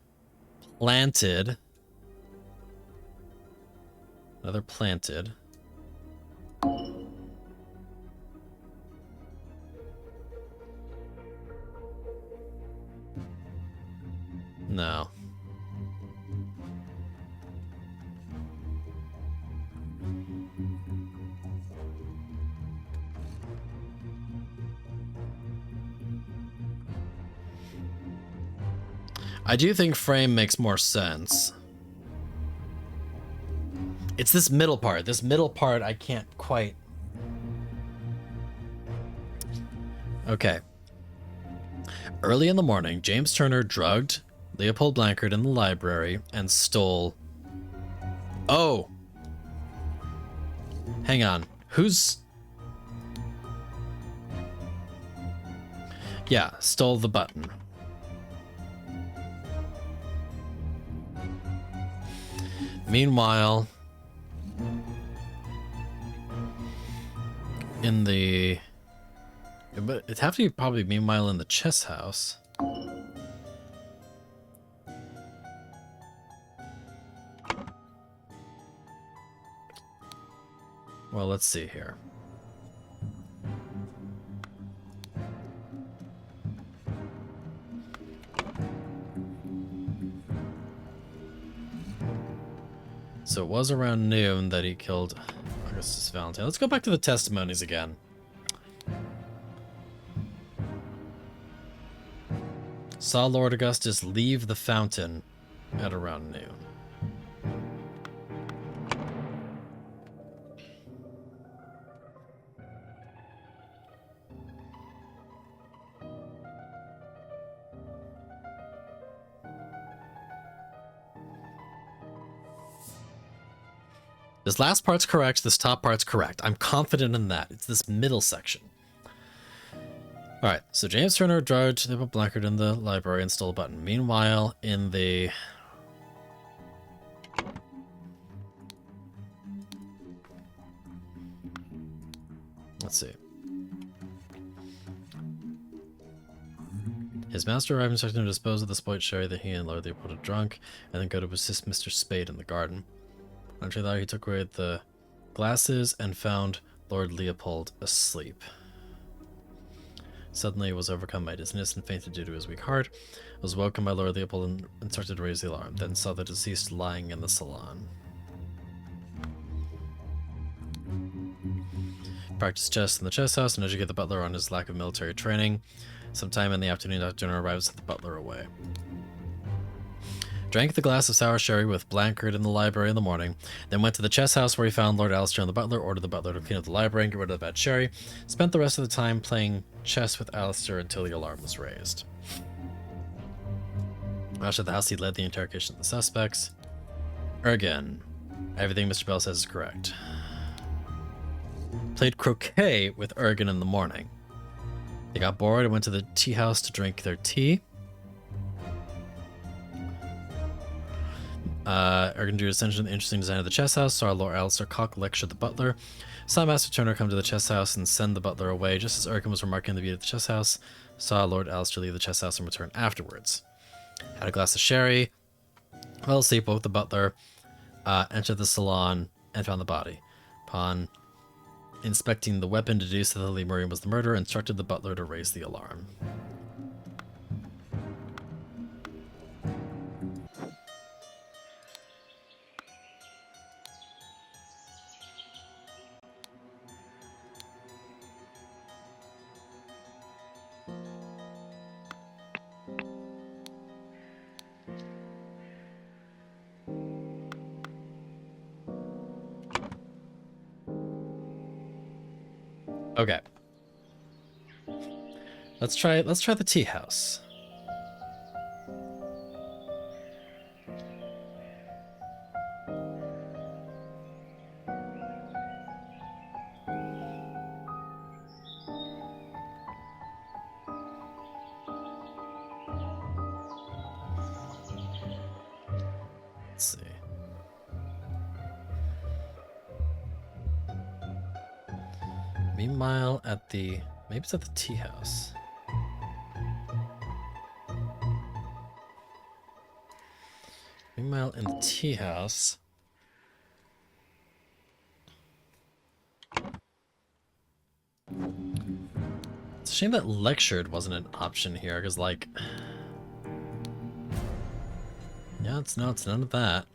planted another planted. No. I do think frame makes more sense. It's this middle part. This middle part I can't quite... Okay. Early in the morning, James Turner drugged Leopold Blankard in the library and stole... Oh! Hang on. Who's... Yeah, stole the button. Meanwhile, in the... But it'd have to be probably meanwhile in the chess house. Well, let's see here. So it was around noon that he killed Augustus Valentine. Let's go back to the testimonies again. Saw Lord Augustus leave the fountain at around noon. This last part's correct, this top part's correct. I'm confident in that. It's this middle section. Alright, so James Turner drugged the placard in the library and stole a button. Meanwhile, in the... Let's see. His master arrived instructing him to dispose of the spoilt sherry that he and Lord Leopold had drunk, and then go to assist Mr. Spade in the garden. After that, he took away the glasses and found Lord Leopold asleep. Suddenly, he was overcome by dizziness and fainted due to his weak heart. Was woken by Lord Leopold and instructed to raise the alarm, then saw the deceased lying in the salon. Practiced chess in the chess house and educated the butler on his lack of military training. Sometime in the afternoon, Dr. Turner arrived and sent the butler away. Drank the glass of sour sherry with Blanchard in the library in the morning, then went to the chess house where he found Lord Alistair and the butler, ordered the butler to clean up the library and get rid of the bad sherry, spent the rest of the time playing chess with Alistair until the alarm was raised. After the house, he led the interrogation of the suspects. Again, everything Mr. Bell says is correct. Played croquet with Ergen in the morning. They got bored and went to the tea house to drink their tea. Ergen drew attention to the interesting design of the chess house, saw Lord Alistair Cock lecture the butler, saw Master Turner come to the chess house and send the butler away. Just as Ergen was remarking the beauty of the chess house, saw Lord Alistair leave the chess house and return afterwards. Had a glass of sherry, fell asleep, woke the butler, entered the salon, and found the body. Upon inspecting the weapon, deduced that the Lemurian was the murderer, instructed the butler to raise the alarm. Okay. Let's try the tea house. Let's see. Meanwhile, at the... maybe it's at the tea house. Meanwhile, in the tea house... It's a shame that lectured wasn't an option here, because, like... Yeah, it's none of that.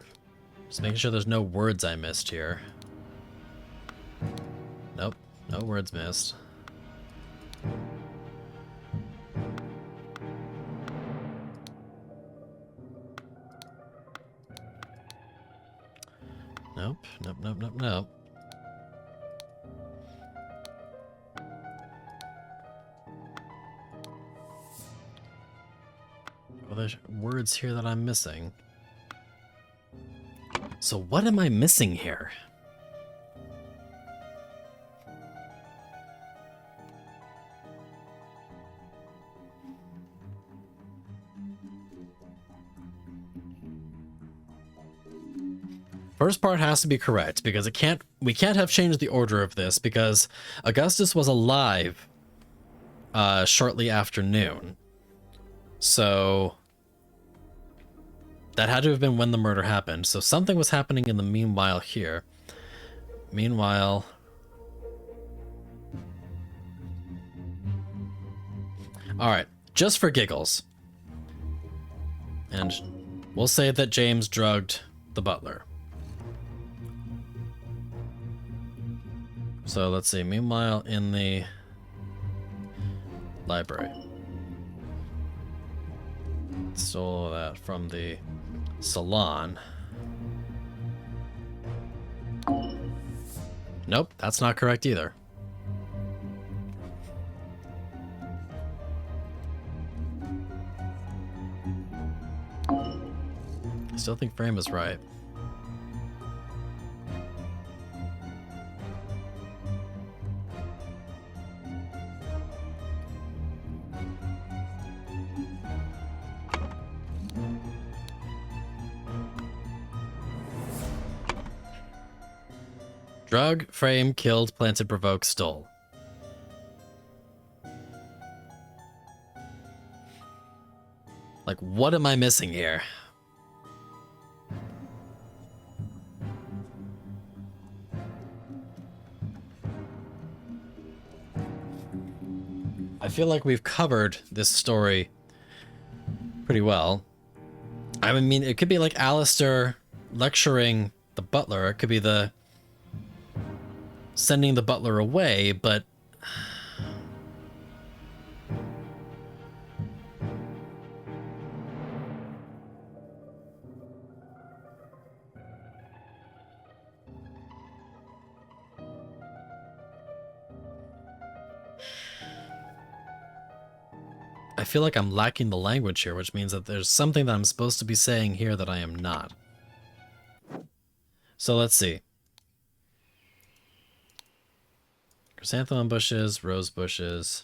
Just making sure there's no words I missed here. Nope. No words missed. Nope. Nope. Well, there's words here that I'm missing. So what am I missing here? First part has to be correct because we can't have changed the order of this because Augustus was alive shortly after noon. So that had to have been when the murder happened. So something was happening in the meanwhile here. Meanwhile, all right, just for giggles. And we'll say that James drugged the butler. So let's see. Meanwhile, in the library. Stole that from the salon. Nope, that's not correct either. I still think Frame is right. Drug, frame, killed, planted, provoked, stole. Like, what am I missing here? I feel like we've covered this story pretty well. I mean, it could be like Alistair lecturing the butler. It could be the sending the butler away, but I feel like I'm lacking the language here, which means that there's something that I'm supposed to be saying here that I am not. So let's see. Chrysanthemum bushes, rose bushes.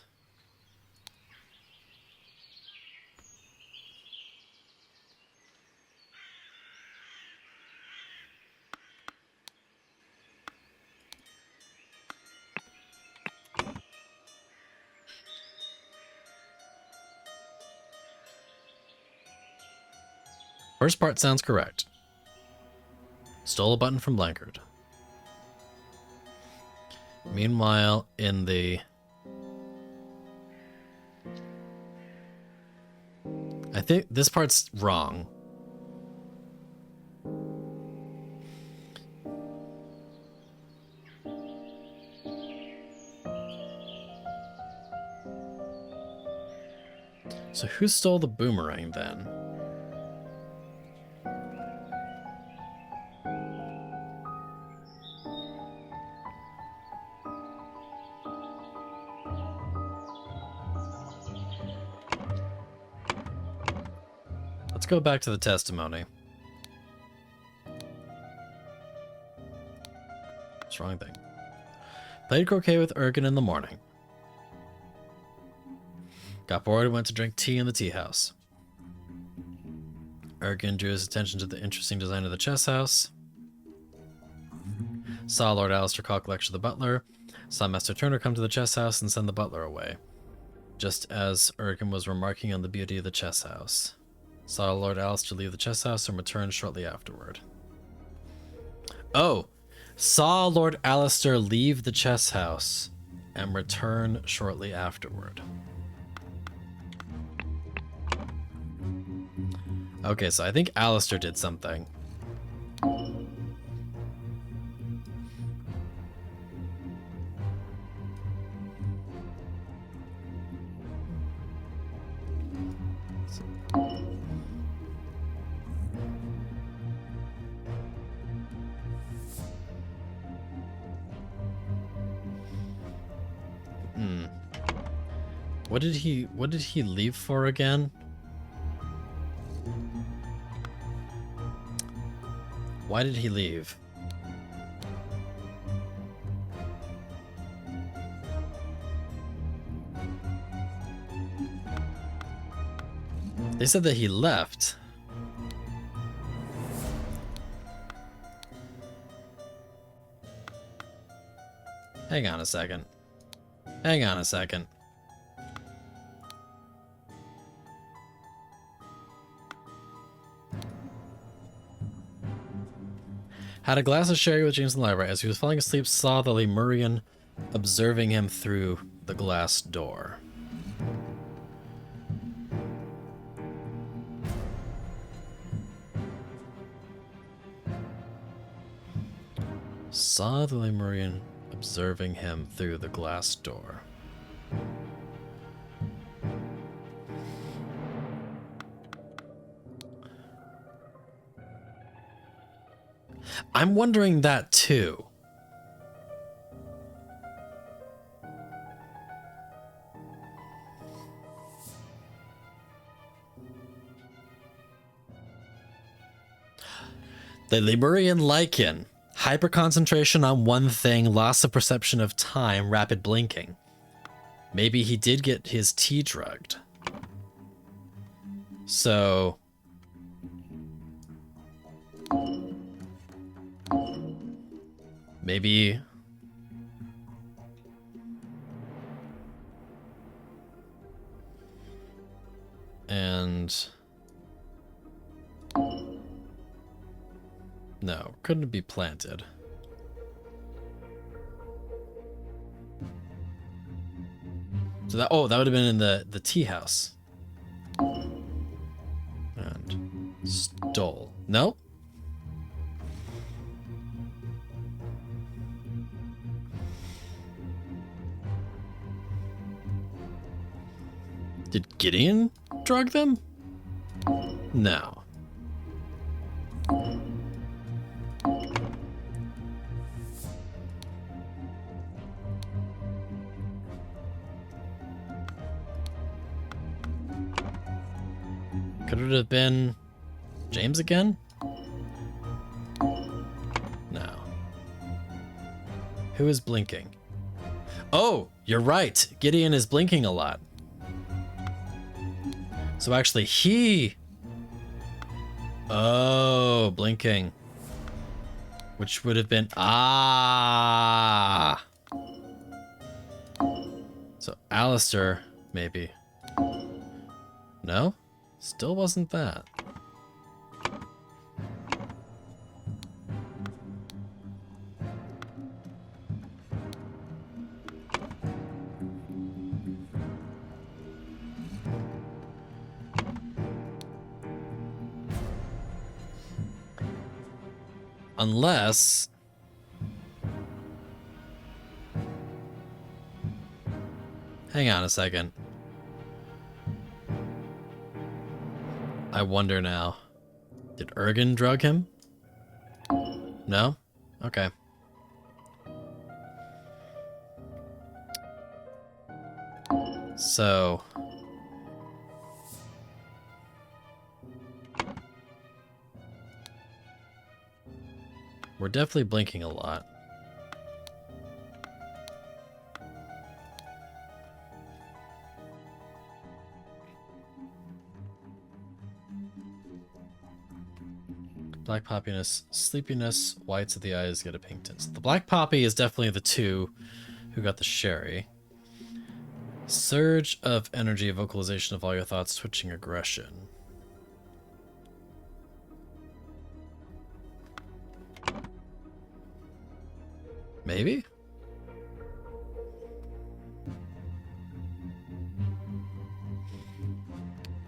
First part sounds correct. Stole a button from Blankard. Meanwhile, in the... I think this part's wrong. So who stole the boomerang then? Let's go back to the testimony. What's wrong thing? Played croquet with Ergen in the morning. Got bored and went to drink tea in the tea house. Ergen drew his attention to the interesting design of the chess house. Saw Lord Alistair Cock lecture the butler. Saw Master Turner come to the chess house and send the butler away. Just as Ergen was remarking on the beauty of the chess house. Saw Lord Alistair leave the chess house and return shortly afterward. Oh! Saw Lord Alistair leave the chess house and return shortly afterward. Okay, so I think Alistair did something. What did he leave for again? Why did he leave? They said that he left. Hang on a second. Hang on a second. Had a glass of sherry with James in the library. As he was falling asleep, saw the Lemurian observing him through the glass door. Saw the Lemurian Observing him through the glass door. I'm wondering that too. The Lemurian lichen. Hyperconcentration on one thing, loss of perception of time, rapid blinking. Maybe he did get his tea drugged. So... maybe... and... no, couldn't be planted. So that, oh, that would have been in the tea house. And stole. Nope. Did Gideon drug them? No. Could it have been James again? No. Who is blinking? Oh, you're right. Gideon is blinking a lot. So actually he... oh, blinking. Which would have been... ah. So Alistair, maybe. No? Still wasn't that. Unless... hang on a second. I wonder now. Did Ergen drug him? No? Okay. So... we're definitely blinking a lot. Black poppiness, sleepiness, whites of the eyes get a pink tint. So the black poppy is definitely the two who got the sherry. Surge of energy, vocalization of all your thoughts, twitching aggression. Maybe?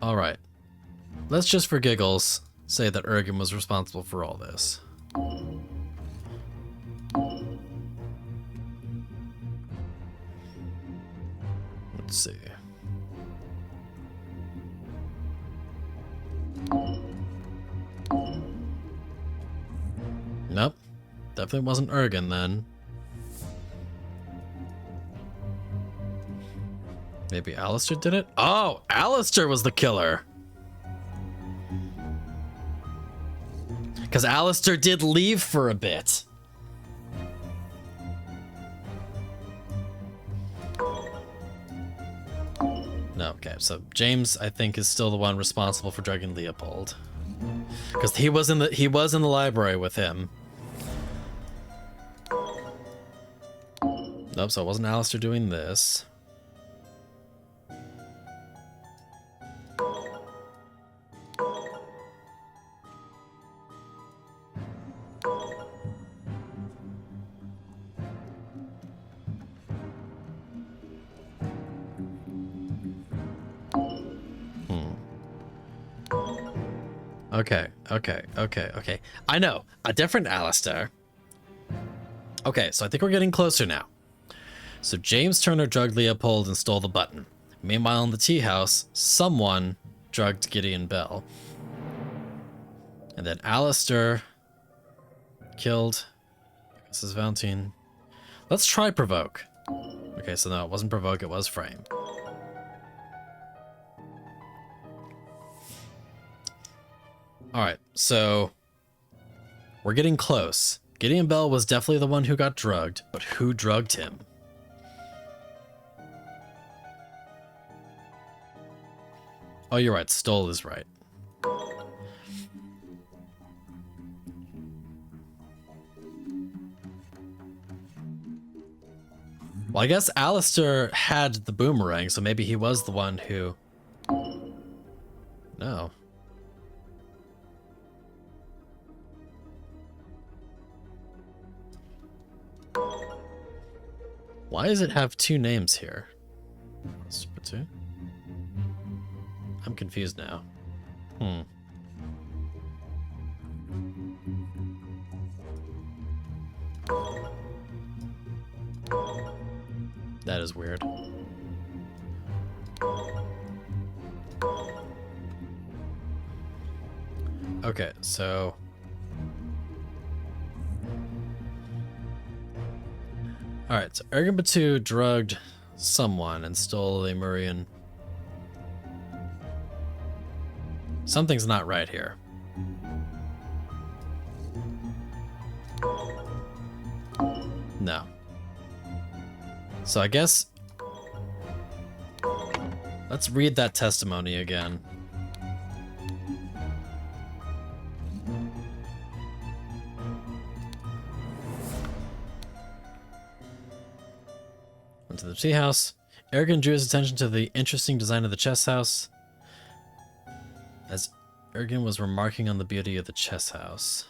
All right. Let's just for giggles say that Ergen was responsible for all this. Let's see. Nope. Definitely wasn't Ergen then. Maybe Alistair did it? Oh, Alistair was the killer. Because Alistair did leave for a bit. No, okay, so James, I think, is still the one responsible for drugging Leopold. Because he was in the library with him. Nope, so it wasn't Alistair doing this. Okay. I know. A different Alistair. Okay, so I think we're getting closer now. So James Turner drugged Leopold and stole the button. Meanwhile, in the tea house, someone drugged Gideon Bell. And then Alistair killed Mrs. Valentine. Let's try provoke. Okay, so no, it wasn't provoke, it was frame. Alright, so we're getting close. Gideon Bell was definitely the one who got drugged, but who drugged him? Oh, you're right, stole is right. Well, I guess Alistair had the boomerang, so maybe he was the one who... No. Why does it have two names here? Super 2? I'm confused now. That is weird. Okay, so... Alright, so Ergen Batu drugged someone and stole a Lemurian. Something's not right here. No. So I guess... Let's read that testimony again. Went to the tea house. Ergen drew his attention to the interesting design of the chess house. As Ergen was remarking on the beauty of the chess house.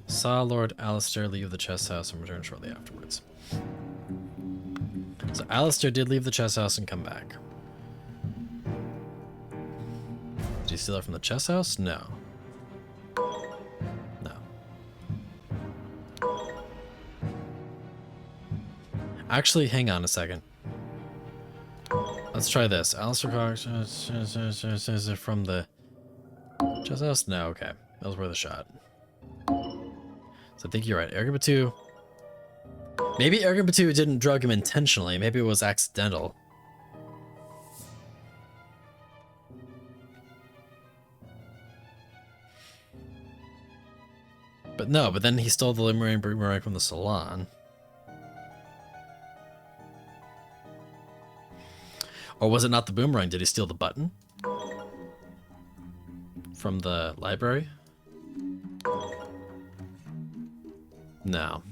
Saw Lord Alistair leave the chess house and return shortly afterwards. So Alistair did leave the chess house and come back. Did he steal it from the chess house? No. No. Actually, hang on a second. Let's try this. Alistair Cox is it from the chess house? No, okay. That was worth a shot. So I think you're right. Ergen Batu. Maybe Ergen Batu didn't drug him intentionally. Maybe it was accidental. But no, but then he stole the Lemurian boomerang from the salon. Or was it not the boomerang? Did he steal the button? From the library? No.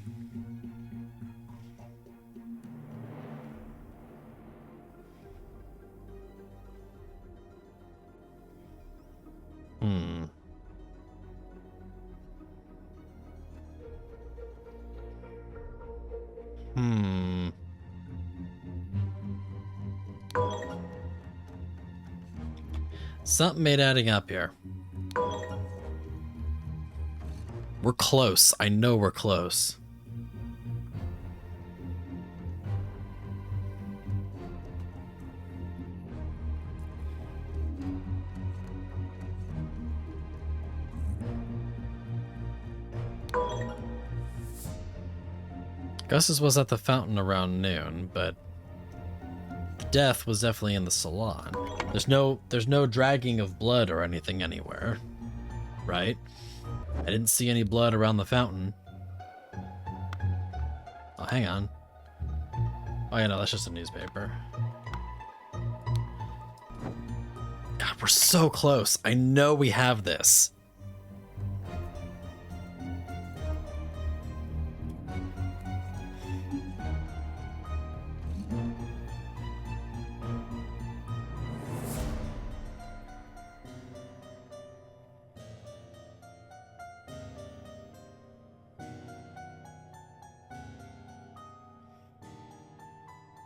Something ain't adding up here. We're close. I know we're close. Gus's was at the fountain around noon, but death was definitely in the salon. There's no dragging of blood or anything anywhere, right? I didn't see any blood around the fountain. Oh, hang on. Oh yeah, no, that's just a newspaper. God, we're so close. I know we have this.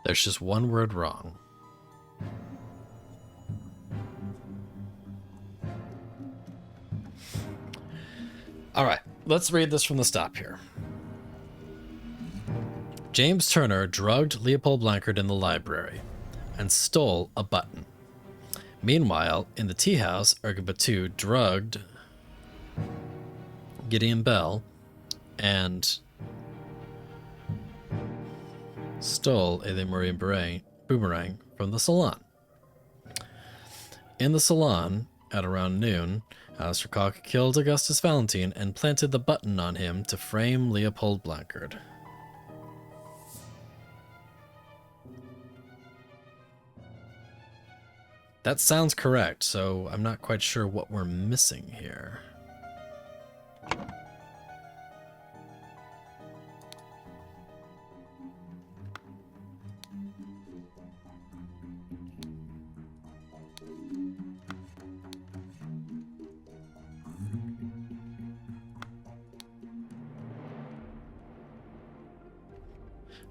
There's just one word wrong. All right, let's read this from the stop here. James Turner drugged Leopold Blankard in the library and stole a button. Meanwhile, in the tea house, Ergabatu drugged Gideon Bell and stole a Lemurian boomerang from the salon. In the salon, at around noon, Alistair Cock killed Augustus Valentine and planted the button on him to frame Leopold Blankard. That sounds correct, so I'm not quite sure what we're missing here.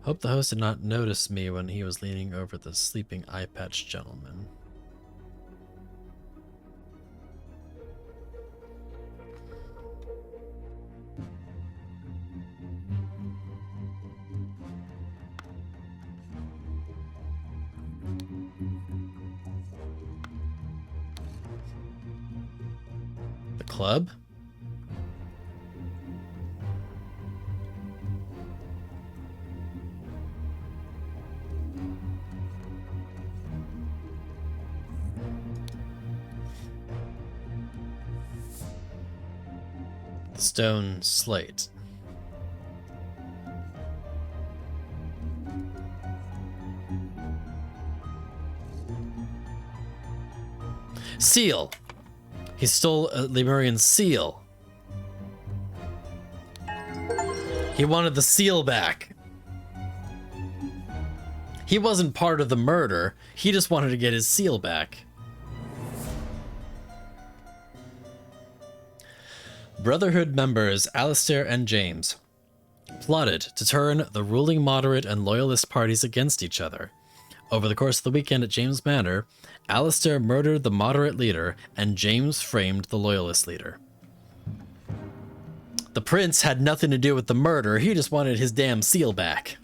Hope the host did not notice me when he was leaning over the sleeping eye-patched gentleman. The club? Stone slate. Seal. He stole a Lemurian seal. He wanted the seal back. He wasn't part of the murder. He just wanted to get his seal back. Brotherhood members Alistair and James plotted to turn the ruling moderate and loyalist parties against each other. Over the course of the weekend at James Manor, Alistair murdered the moderate leader and James framed the loyalist leader. The prince had nothing to do with the murder, he just wanted his damn seal back.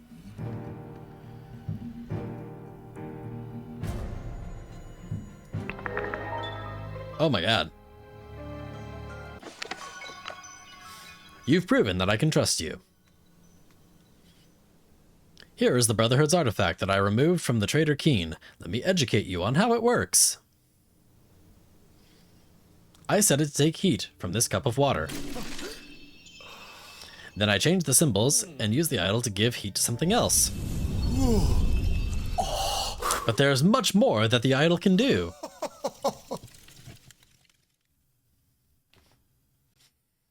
Oh my god. You've proven that I can trust you. Here is the Brotherhood's artifact that I removed from the Trader Keen. Let me educate you on how it works. I set it to take heat from this cup of water. Then I changed the symbols and used the idol to give heat to something else. But there's much more that the idol can do.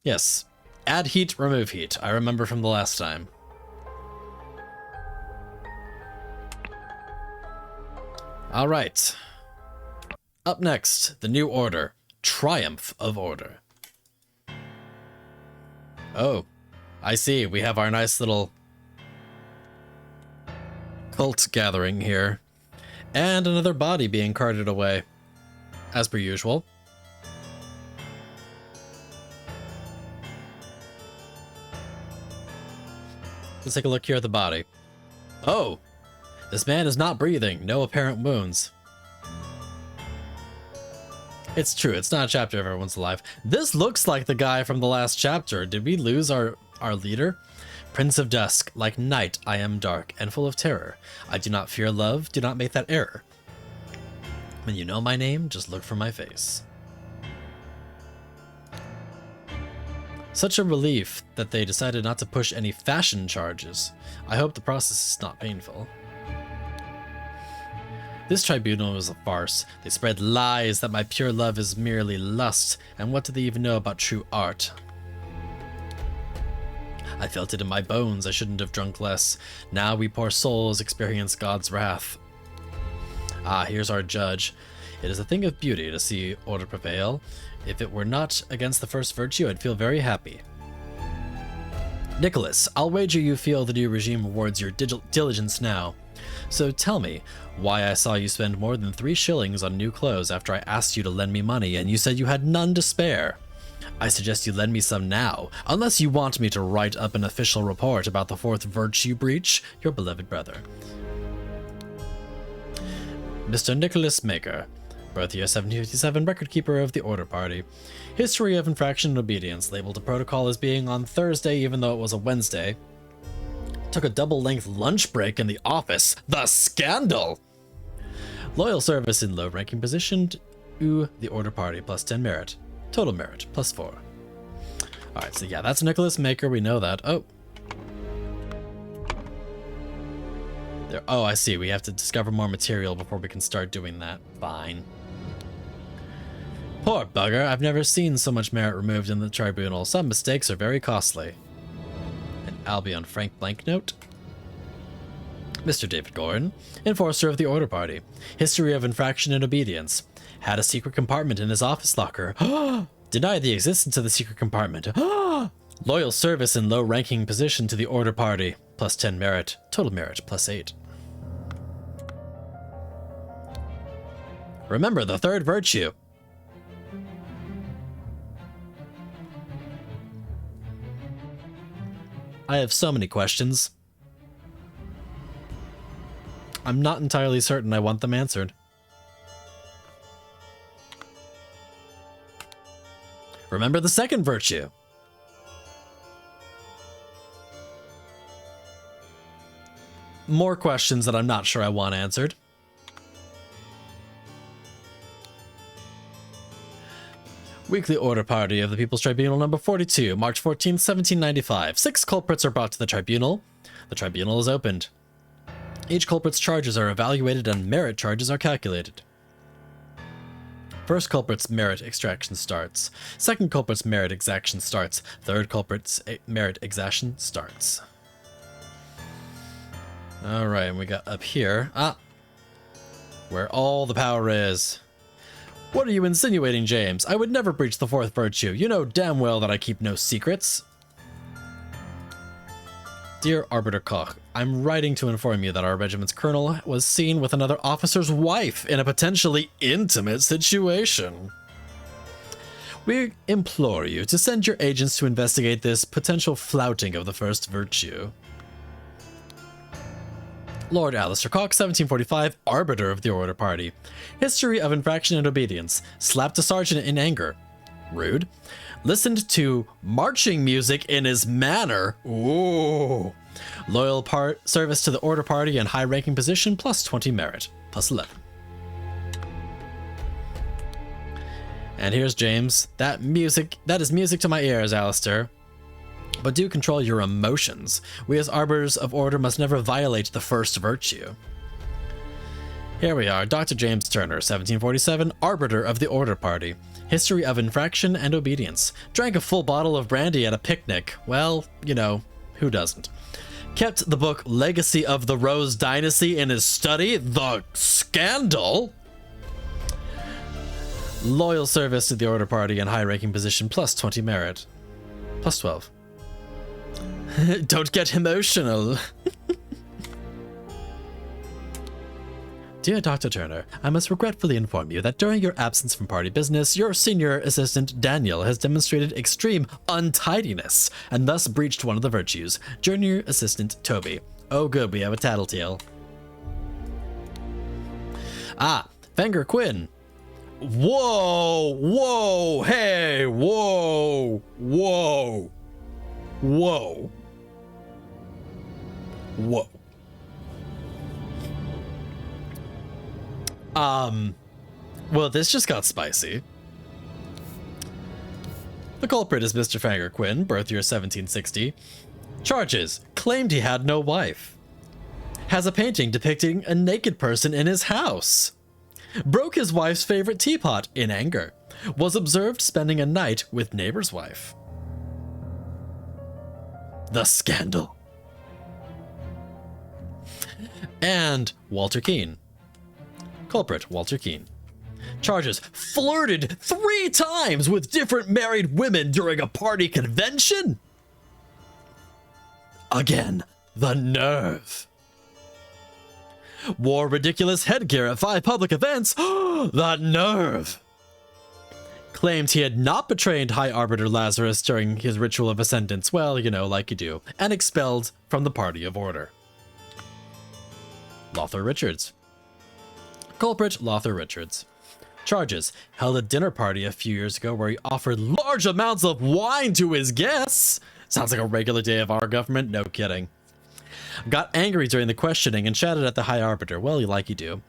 Yes. Add heat, remove heat. I remember from the last time. All right. Up next, the new order. Triumph of Order. Oh, I see. We have our nice little cult gathering here. And another body being carted away. As per usual. Let's take a look here at the body. Oh, this man is not breathing. No apparent wounds. It's true. It's not a chapter if everyone's alive. This looks like the guy from the last chapter. Did we lose our leader? Prince of Dusk, like night, I am dark and full of terror. I do not fear love. Do not make that error. When you know my name, just look for my face. Such a relief that they decided not to push any fashion charges. I hope the process is not painful. This tribunal was a farce. They spread lies that my pure love is merely lust, and what do they even know about true art? I felt it in my bones. I shouldn't have drunk less. Now we poor souls experience God's wrath. Ah, here's our judge. It is a thing of beauty to see order prevail. If it were not against the first virtue, I'd feel very happy. Nicholas, I'll wager you feel the new regime rewards your diligence now. So tell me why I saw you spend more than 3 shillings on new clothes after I asked you to lend me money and you said you had none to spare. I suggest you lend me some now, unless you want me to write up an official report about the fourth virtue breach. Your beloved brother. Mr. Nicholas Maker, birth year 1757, record keeper of the Order Party. History of infraction and obedience, labeled a protocol as being on Thursday even though it was a Wednesday. Took a double-length lunch break in the office. The scandal! Loyal service in low-ranking position to the Order Party, plus 10 merit. Total merit, plus 4. Alright, so yeah, that's Nicholas Maker, we know that. Oh. There, oh, I see, we have to discover more material before we can start doing that. Fine. Poor bugger, I've never seen so much merit removed in the tribunal. Some mistakes are very costly. An Albion Frank Blanknote. Mr. David Gordon, enforcer of the Order Party. History of infraction and obedience. Had a secret compartment in his office locker. Denied the existence of the secret compartment. Loyal service in low-ranking position to the Order Party. Plus 10 merit. Total merit, plus 8. Remember the third virtue. I have so many questions. I'm not entirely certain I want them answered. Remember the second virtue. More questions that I'm not sure I want answered. Weekly Order Party of the People's Tribunal number 42, March 14th, 1795. 6 culprits are brought to the tribunal. The tribunal is opened. Each culprit's charges are evaluated and merit charges are calculated. First culprit's merit extraction starts. Second culprit's merit exaction starts. Third culprit's merit exaction starts. Alright, and we got up here. Where all the power is. What are you insinuating, James? I would never breach the fourth virtue. You know damn well that I keep no secrets. Dear Arbiter Koch, I'm writing to inform you that our regiment's colonel was seen with another officer's wife in a potentially intimate situation. We implore you to send your agents to investigate this potential flouting of the first virtue. Lord Alistair Koch, 1745, Arbiter of the Order Party. History of infraction and obedience. Slapped a sergeant in anger. Rude. Listened to marching music in his manor. Ooh. Loyal service to the Order Party and high-ranking position, plus 20 merit, plus 11. And here's James. That is music to my ears, Alistair. But do control your emotions. We as Arbiters of Order must never violate the first virtue. Here we are, Dr. James Turner, 1747, Arbiter of the Order Party. History of infraction and obedience. Drank a full bottle of brandy at a picnic. Well, you know, who doesn't? Kept the book Legacy of the Rose Dynasty in his study. The scandal! Loyal service to the Order Party and high-ranking position, plus 20 merit. Plus 12. Don't get emotional. Dear Dr. Turner, I must regretfully inform you that during your absence from party business, your senior assistant Daniel has demonstrated extreme untidiness and thus breached one of the virtues. Junior assistant Toby. Oh good, we have a tattletale. Fenger Quinn. Whoa, whoa, hey, whoa, whoa, whoa, whoa. Well, this just got spicy. The culprit is Mr. Fenger Quinn, birth year 1760. Charges: claimed he had no wife. Has a painting depicting a naked person in his house. Broke his wife's favorite teapot in anger. Was observed spending a night with neighbor's wife. The scandal. And Walter Keane. Culprit, Walter Keane. Charges: flirted 3 times with different married women during a party convention? Again, the nerve. Wore ridiculous headgear at 5 public events? The nerve. claimed he had not betrayed High Arbiter Lazarus during his ritual of ascendance, well, you know, like you do, and expelled from the party of order. Lothar Richards. Culprit, Lothar Richards. Charges: held a dinner party a few years ago where he offered large amounts of wine to his guests. Sounds like a regular day of our government, no kidding. Got angry during the questioning and shouted at the High Arbiter, well, like you do.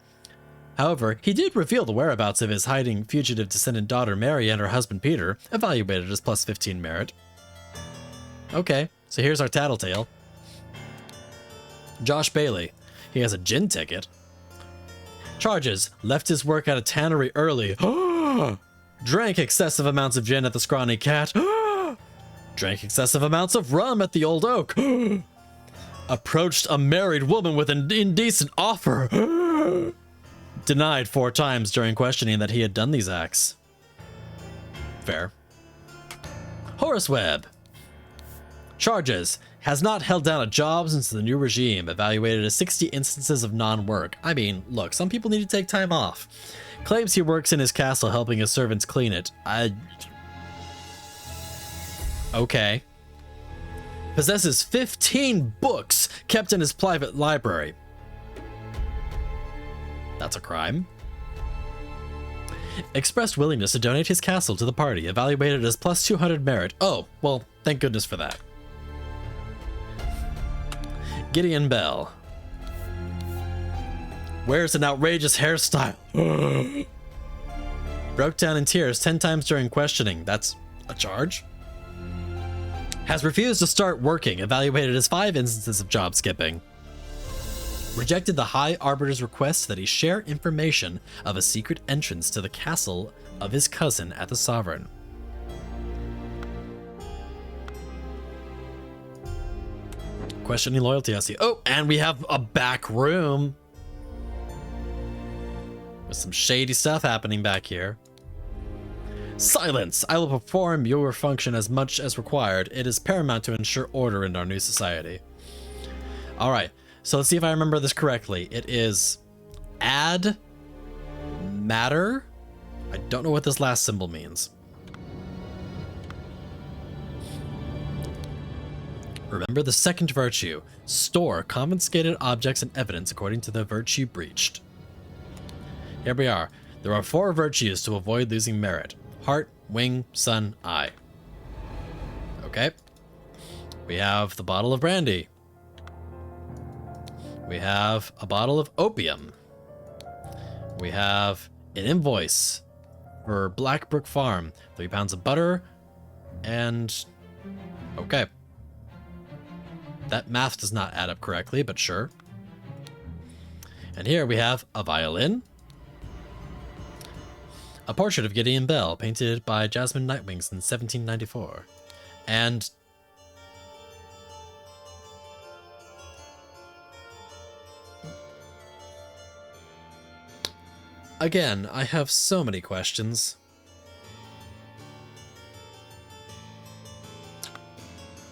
However, he did reveal the whereabouts of his hiding fugitive descendant daughter Mary and her husband Peter, evaluated as plus 15 merit. Okay, so here's our tattletale. Josh Bailey. He has a gin ticket. Charges: left his work at a tannery early. Drank excessive amounts of gin at the Scrawny Cat. Drank excessive amounts of rum at the Old Oak. Approached a married woman with an indecent offer. Denied 4 times during questioning that he had done these acts. Fair. Horace Webb. Charges: has not held down a job since the new regime, evaluated as 60 instances of non-work. I mean, look, some people need to take time off. Claims he works in his castle helping his servants clean it. Okay. Possesses 15 books kept in his private library. That's a crime. Expressed willingness to donate his castle to the party, evaluated as plus 200 merit. Oh, well, thank goodness for that. Gideon Bell. Wears an outrageous hairstyle. Broke down in tears 10 times during questioning. That's a charge. Has refused to start working, evaluated as 5 instances of job skipping. Rejected the High Arbiter's request that he share information of a secret entrance to the castle of his cousin at the Sovereign. Questioning loyalty, I see. Oh, and we have a back room. There's some shady stuff happening back here. Silence! I will perform your function as much as required. It is paramount to ensure order in our new society. Alright, so let's see if I remember this correctly. It is add matter. I don't know what this last symbol means. Remember the second virtue. Store confiscated objects and evidence according to the virtue breached. Here we are. There are 4 virtues to avoid losing merit. Heart, wing, sun, eye. Okay. We have the bottle of brandy. We have a bottle of opium. We have an invoice for Blackbrook Farm. 3 pounds of butter. And... okay. That math does not add up correctly, but sure. And here we have a violin. A portrait of Gideon Bell, painted by Jasmine Nightwings in 1794. And... again, I have so many questions.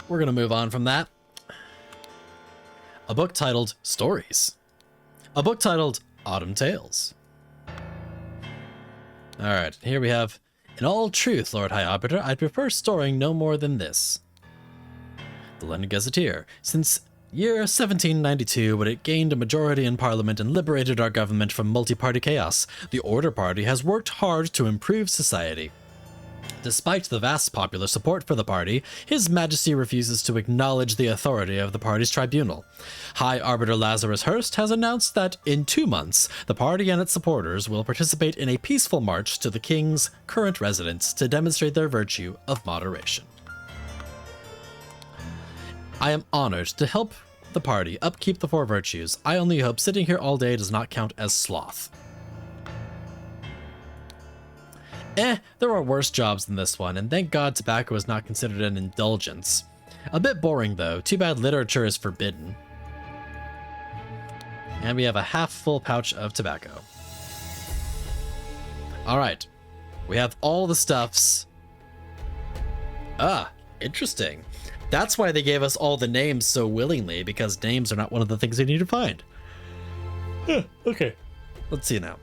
We're gonna move on from that. A book titled Stories. A book titled Autumn Tales. Alright, here we have, in all truth, Lord High Arbiter, I'd prefer storing no more than this. The London Gazetteer. Since year 1792, when it gained a majority in Parliament and liberated our government from multi-party chaos, the Order Party has worked hard to improve society. Despite the vast popular support for the party, His Majesty refuses to acknowledge the authority of the party's tribunal. High Arbiter Lazarus Hurst has announced that in 2 months, the party and its supporters will participate in a peaceful march to the king's current residence to demonstrate their virtue of moderation. I am honored to help the party upkeep the 4 virtues. I only hope sitting here all day does not count as sloth. There are worse jobs than this one, and thank God tobacco is not considered an indulgence. A bit boring though, too bad literature is forbidden. And we have a half-full pouch of tobacco. Alright, we have all the stuffs. Ah, interesting. That's why they gave us all the names so willingly, because names are not one of the things we need to find. Okay, let's see now.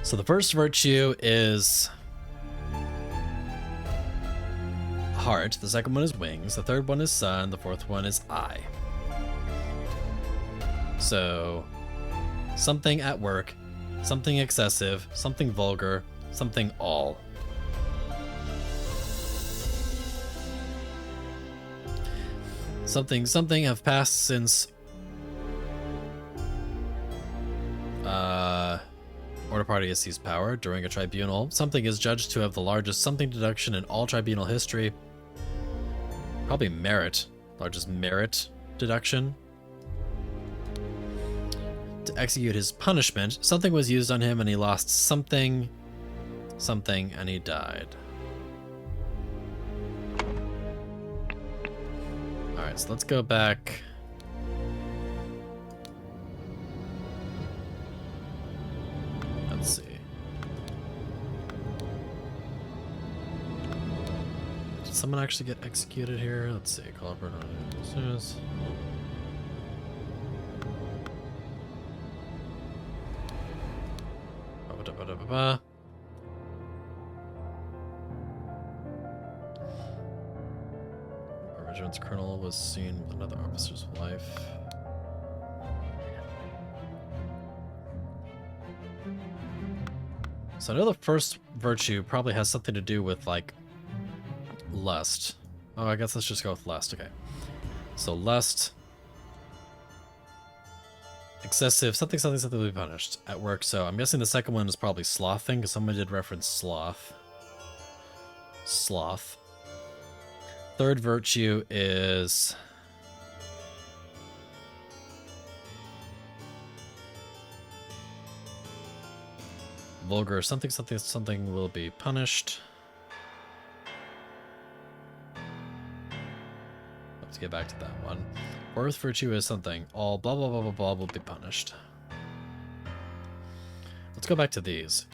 So the first virtue is heart, the second one is wings, the third one is sun, the fourth one is eye. So, something at work, something excessive, something vulgar, something all. Something have passed since Order Party has seized power during a tribunal. Something is judged to have the largest something deduction in all tribunal history. Probably merit. Largest merit deduction. To execute his punishment, something was used on him and he lost something, and he died. Alright, so let's go back. Let's see. Did someone actually get executed here? Let's see. Culprit on officers. Our regiment's colonel was seen with another officer's wife. So I know the first virtue probably has something to do with, like, lust. Oh, I guess let's just go with lust. Okay. So lust. Excessive. Something will be punished at work. So I'm guessing the second one is probably slothing, because someone did reference sloth. Sloth. Third virtue is... vulgar. Something will be punished. Let's get back to that one. Fourth virtue is something. All blah blah blah blah blah will be punished. Let's go back to these.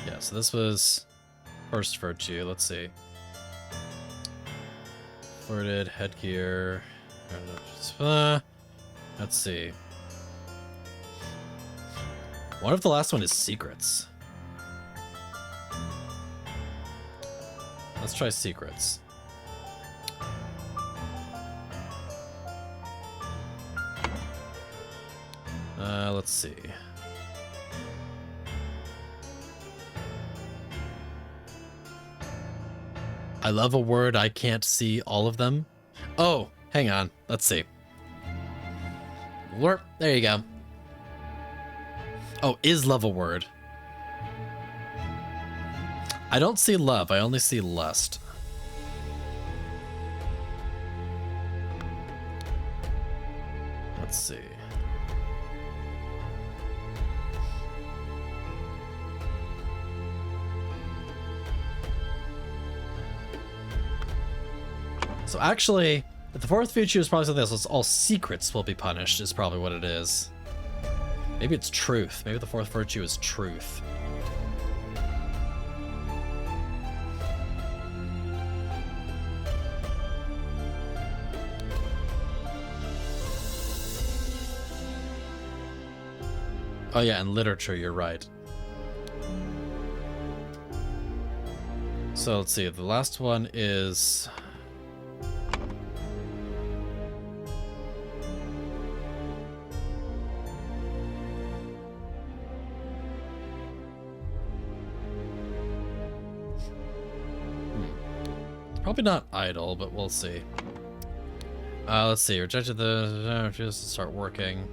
Yeah, so this was first virtue. Let's see. Flirted, headgear. Let's see. What if the last one is secrets? Let's try secrets. Let's see. I love a word, I can't see all of them. Oh, hang on. Let's see. Warp. There you go. Oh, is love a word? I don't see love, I only see lust. Let's see. So actually, the fourth virtue is probably something else. It's all secrets will be punished is probably what it is. Maybe it's truth. Maybe the fourth virtue is truth. Oh yeah, and literature, you're right. So let's see, the last one is... Probably not idle, but we'll see. Let's see, rejected the... refused to start working.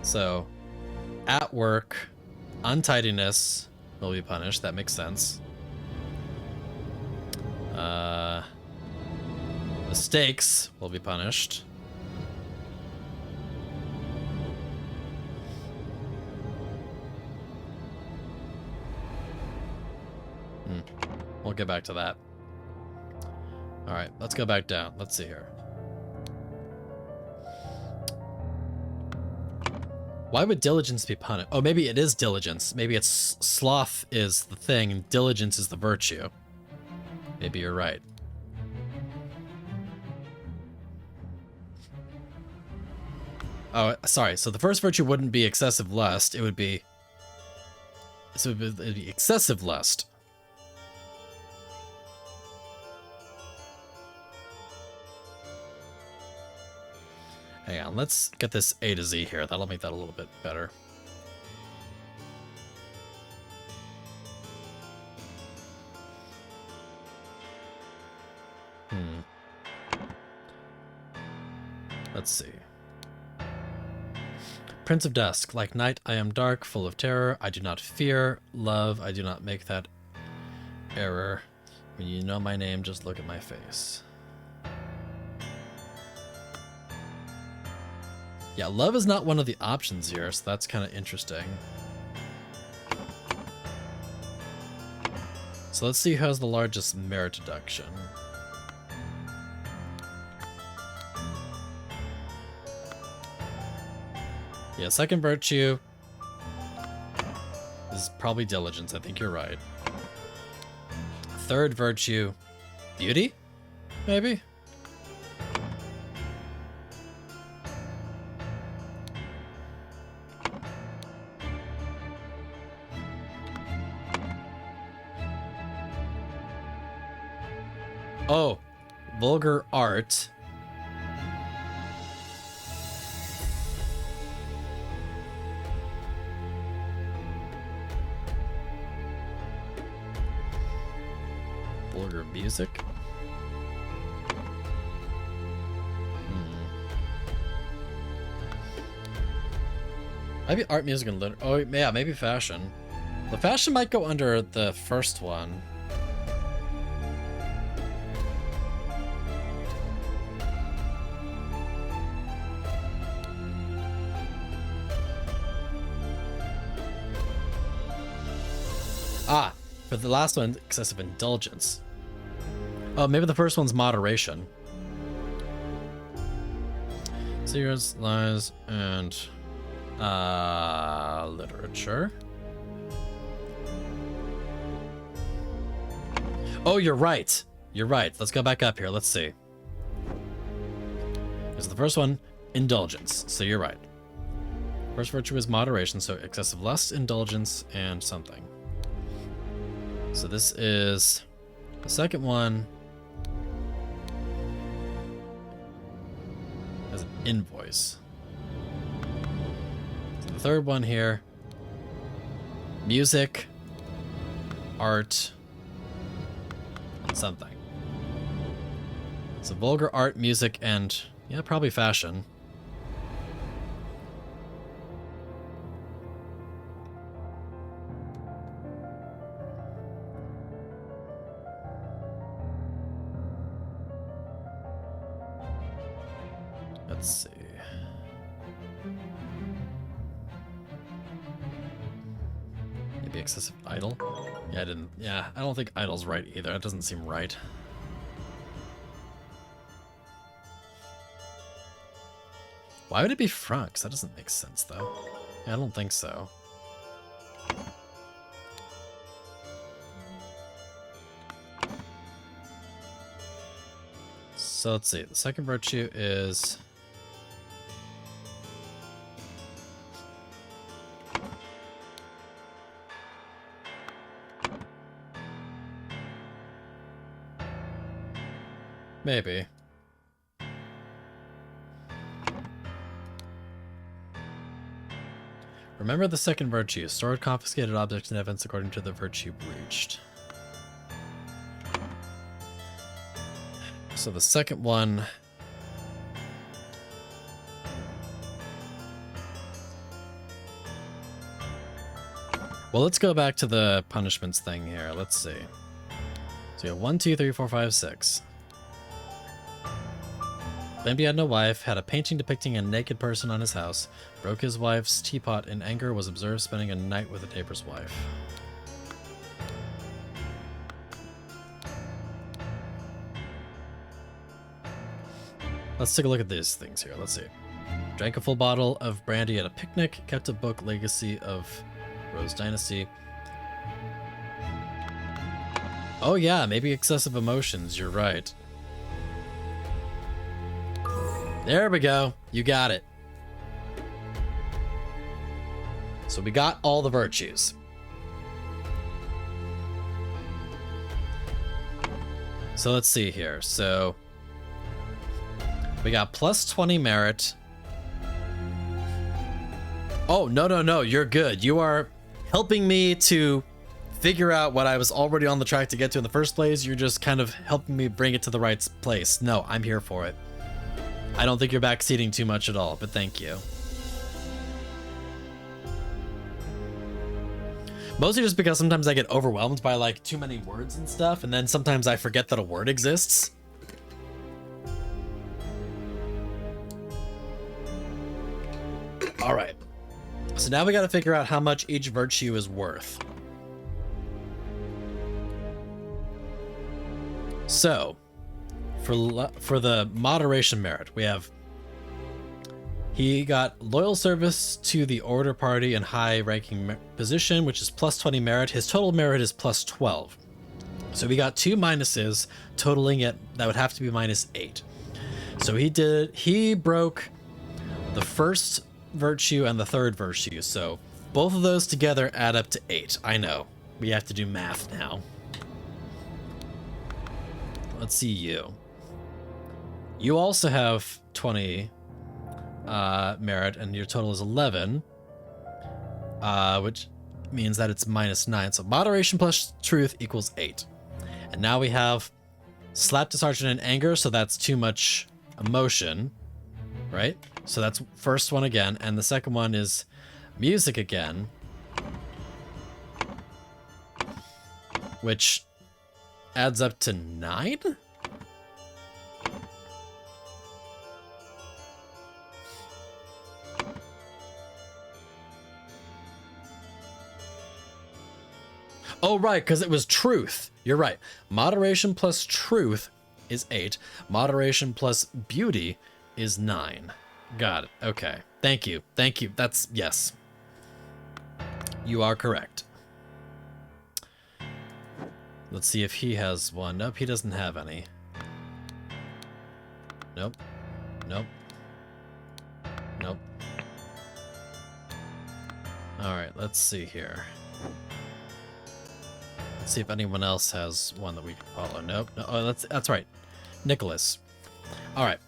So, at work, untidiness will be punished. That makes sense. Mistakes will be punished. We'll get back to that. Alright, let's go back down. Let's see here. Why would diligence be punished? Oh, maybe it is diligence. Maybe it's sloth is the thing and diligence is the virtue. Maybe you're right. Oh, sorry. So the first virtue wouldn't be excessive lust. It would be So it'd be excessive lust. Hang on, let's get this A to Z here. That'll make that a little bit better. Let's see. Prince of Dusk, like night I am dark, full of terror, I do not fear, love, I do not make that error. When you know my name, just look at my face. Yeah, love is not one of the options here, so that's kind of interesting. So let's see who has the largest merit deduction. Yeah, second virtue is probably diligence. I think you're right. Third virtue, beauty? Maybe? Oh, vulgar art. Vulgar music. Maybe art, music, and literature. Oh, yeah, maybe fashion. The fashion might go under the first one. Ah, for the last one, excessive indulgence. Oh, maybe the first one's moderation. Secrets, lies, and literature. Oh, you're right. You're right. Let's go back up here. Let's see. Because the first one, indulgence. So you're right. First virtue is moderation, so excessive lust, indulgence, and something. So this is the second one as an invoice. So the third one here, music, art, and something. So vulgar art, music, and yeah, probably fashion. Let's see. Maybe excessive idle? Yeah, I don't think idle's right either. That doesn't seem right. Why would it be front? That doesn't make sense, though. Yeah, I don't think so. So let's see. The second virtue is... maybe. Remember the second virtue. Stored confiscated objects and events according to the virtue breached. So the second one... well, let's go back to the punishments thing here. Let's see. So you have 1, 2, 3, 4, 5, 6. Claimed he had no wife, had a painting depicting a naked person on his house, broke his wife's teapot in anger, was observed spending a night with a neighbor's wife. Let's take a look at these things here. Let's see. Drank a full bottle of brandy at a picnic, kept a book, Legacy of Rose Dynasty. Oh yeah, maybe excessive emotions, you're right. There we go. You got it. So we got all the virtues. So let's see here. So we got plus 20 merit. Oh, no, you're good. You are helping me to figure out what I was already on the track to get to in the first place. You're just kind of helping me bring it to the right place. No, I'm here for it. I don't think you're backseating too much at all, but thank you. Mostly just because sometimes I get overwhelmed by like too many words and stuff, and then sometimes I forget that a word exists. All right. So now we got to figure out how much each virtue is worth. So, for the moderation merit, we have he got loyal service to the order party and high ranking position, which is plus 20 merit. His total merit is plus 12. So we got 2 minuses, totaling it. That would have to be minus 8. So he broke the first virtue and the third virtue. So both of those together add up to 8. I know. We have to do math now. Let's see you. You also have 20 merit, and your total is 11, which means that it's minus 9. So moderation plus truth equals 8. And now we have slap to sergeant in anger, so that's too much emotion, right? So that's first one again, and the second one is music again, which adds up to 9? Oh, right, because it was truth. You're right. Moderation plus truth is 8. Moderation plus beauty is 9. Got it. Okay. Thank you. Thank you. That's, yes. You are correct. Let's see if he has one. Nope, he doesn't have any. Nope. Nope. Nope. Alright, let's see here. Let's see if anyone else has one that we can follow. Nope. No, oh, that's right. Nicholas. Alright.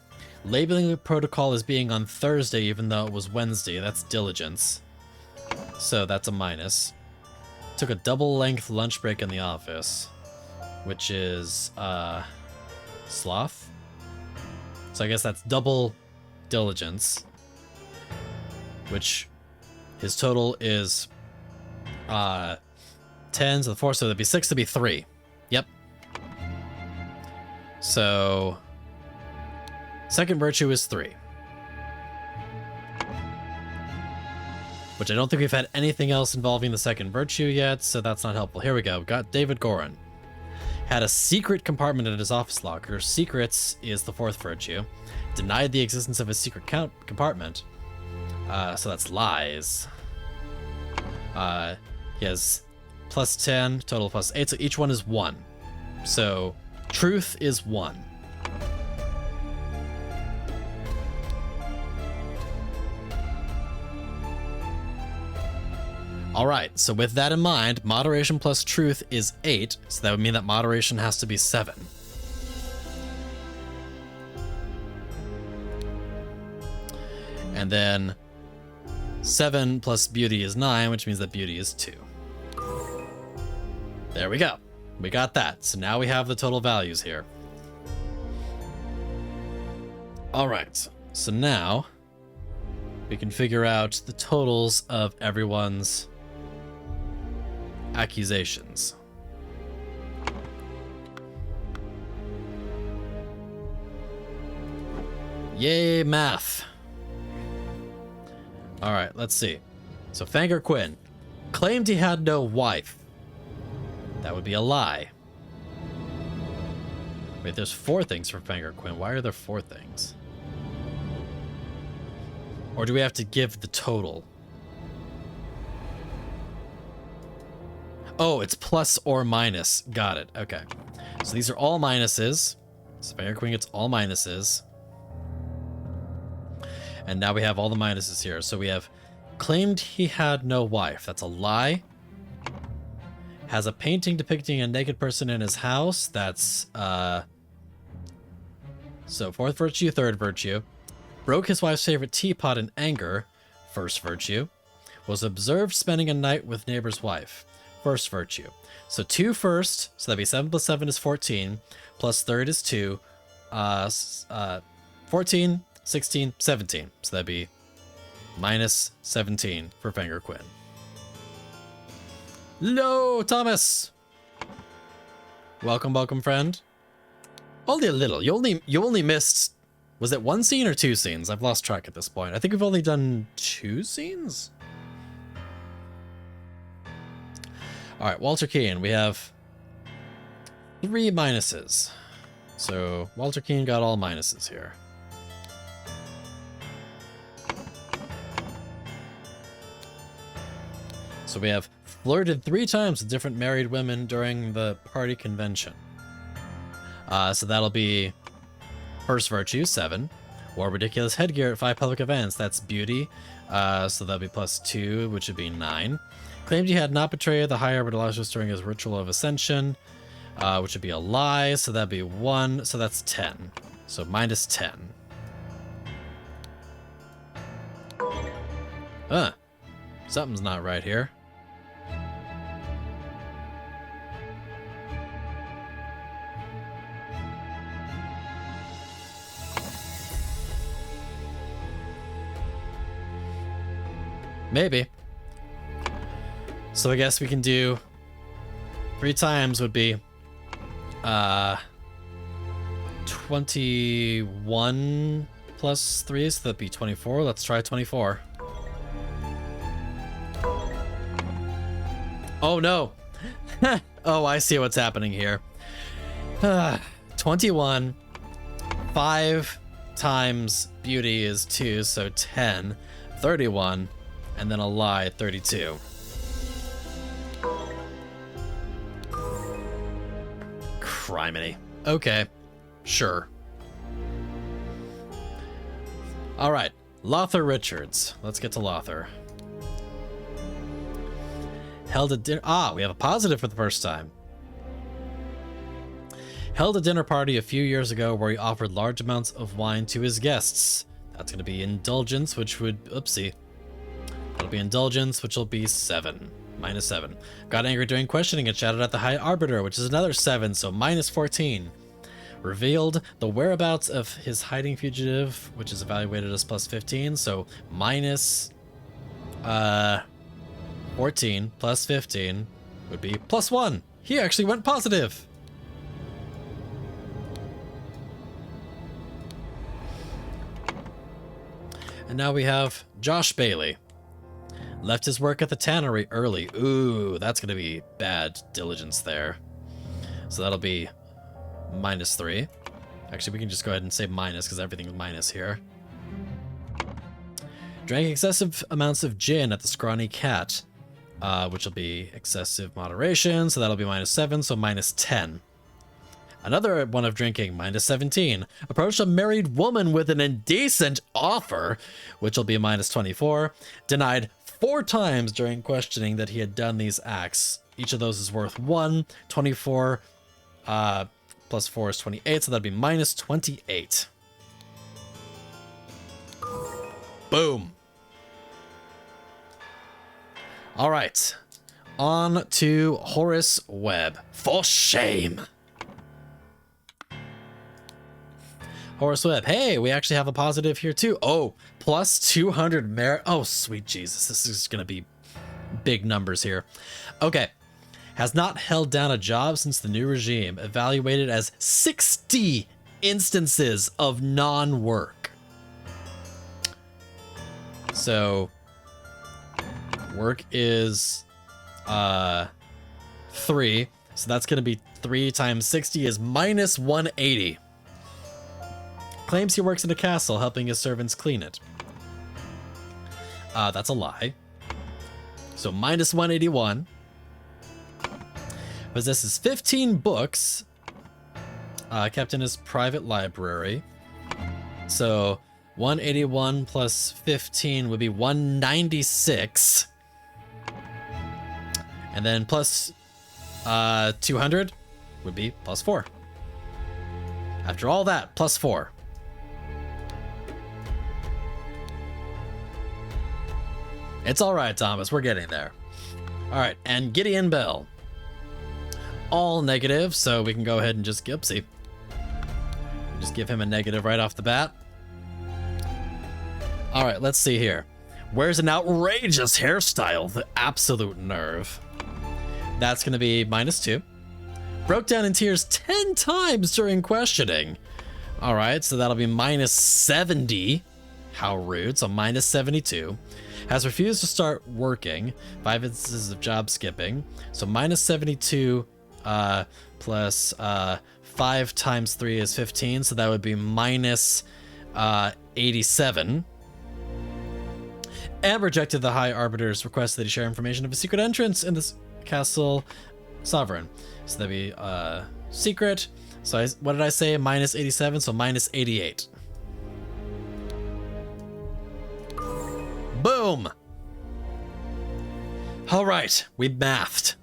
Labeling the protocol as being on Thursday even though it was Wednesday. That's diligence. So that's a minus. Took a double-length lunch break in the office, which is sloth. So I guess that's double diligence, which his total is 10 to the 4, so that'd be 6 to be 3. Yep. So second virtue is 3. Which I don't think we've had anything else involving the second virtue yet, so that's not helpful. Here we go. Got David Gorin. Had a secret compartment in his office locker. Secrets is the 4th virtue. Denied the existence of a secret compartment. So that's lies. He has plus 10, total plus 8, so each one is 1. So truth is 1. Alright, so with that in mind, moderation plus truth is 8, so that would mean that moderation has to be 7. And then 7 plus beauty is 9, which means that beauty is 2. There we go. We got that. So now we have the total values here. Alright, so now we can figure out the totals of everyone's accusations. Yay, math. All right, let's see. So Fanger Quinn claimed he had no wife. That would be a lie. Wait, there's 4 things for Fanger Quinn. Why are there 4 things? Or do we have to give the total? Oh, it's plus or minus. Got it. Okay. So these are all minuses. So Fanger Quinn gets all minuses. And now we have all the minuses here. So we have claimed he had no wife. That's a lie. Has a painting depicting a naked person in his house. That's, so fourth virtue, third virtue. Broke his wife's favorite teapot in anger. First virtue. Was observed spending a night with neighbor's wife. First virtue. So 2 first, so that'd be 7 plus 7 is 14, plus third is 2, 14, 16, 17. So that'd be minus 17 for Finger Quinn. No, Thomas! Welcome, welcome, friend. Only a little. You only missed, was it 1 scene or 2 scenes? I've lost track at this point. I think we've only done 2 scenes? All right, Walter Keane, we have 3 minuses. So Walter Keane got all minuses here. So we have flirted 3 times with different married women during the party convention. So that'll be first virtue, 7. Wore ridiculous headgear at 5 public events. That's beauty. So that'll be plus 2, which would be 9. Claimed he had not betrayed the higher Bertolazos during his ritual of ascension, which would be a lie, so that'd be 1, so that's 10. So minus 10. Something's not right here. Maybe. So I guess we can do 3 times would be 21 plus 3, so that'd be 24. Let's try 24. Oh no. Oh, I see what's happening here. 21. 5 times beauty is 2, so 10. 31. And then a lie, 32. Criminy. Okay, sure. All right, Lothar Richards. Let's get to Lothar. Held a dinner. We have a positive for the first time. Held a dinner party a few years ago where he offered large amounts of wine to his guests. That's going to be indulgence, which would, oopsie. That'll be indulgence, which will be 7. Minus 7. Got angry during questioning and shouted at the High Arbiter, which is another 7, so minus 14. Revealed the whereabouts of his hiding fugitive, which is evaluated as plus 15, so minus 14 plus 15 would be plus 1. He actually went positive. And now we have Josh Bailey. Left his work at the tannery early. Ooh, that's going to be bad diligence there. So that'll be minus 3. Actually, we can just go ahead and say minus because everything's minus here. Drank excessive amounts of gin at the Scrawny Cat, which will be excessive moderation. So that'll be minus 7, so minus 10. Another one of drinking, minus 17. Approached a married woman with an indecent offer, which will be minus 24. Denied 4 times during questioning that he had done these acts. Each of those is worth 1. 24 plus 4 is 28, so that'd be minus 28. Boom. All right. On to Horace Webb. For shame. Horace Webb. Hey, we actually have a positive here too. Oh, plus 200 merit. Oh, sweet Jesus. This is going to be big numbers here. Okay. Has not held down a job since the new regime. Evaluated as 60 instances of non-work. So work is 3. So that's going to be 3 times 60 is minus 180. Claims he works in a castle helping his servants clean it. That's a lie. So minus 181. Possesses 15 books kept in his private library. So 181 plus 15 would be 196. And then plus 200 would be plus 4. After all that, plus 4. It's all right, Thomas. We're getting there. All right, and Gideon Bell. All negative, so we can go ahead and just Gipsy. Just give him a negative right off the bat. All right, let's see here. Wears an outrageous hairstyle, the absolute nerve. That's going to be -2. Broke down in tears 10 times during questioning. All right, so that'll be -70. How rude. So -72. Has refused to start working. 5 instances of job skipping. So -72 plus 5 times 3 is 15. So that would be -87. And rejected the High Arbiter's request that he share information of a secret entrance in this castle sovereign. So that'd be secret. So what did I say? -87, so -88. Boom! All right, we mathed.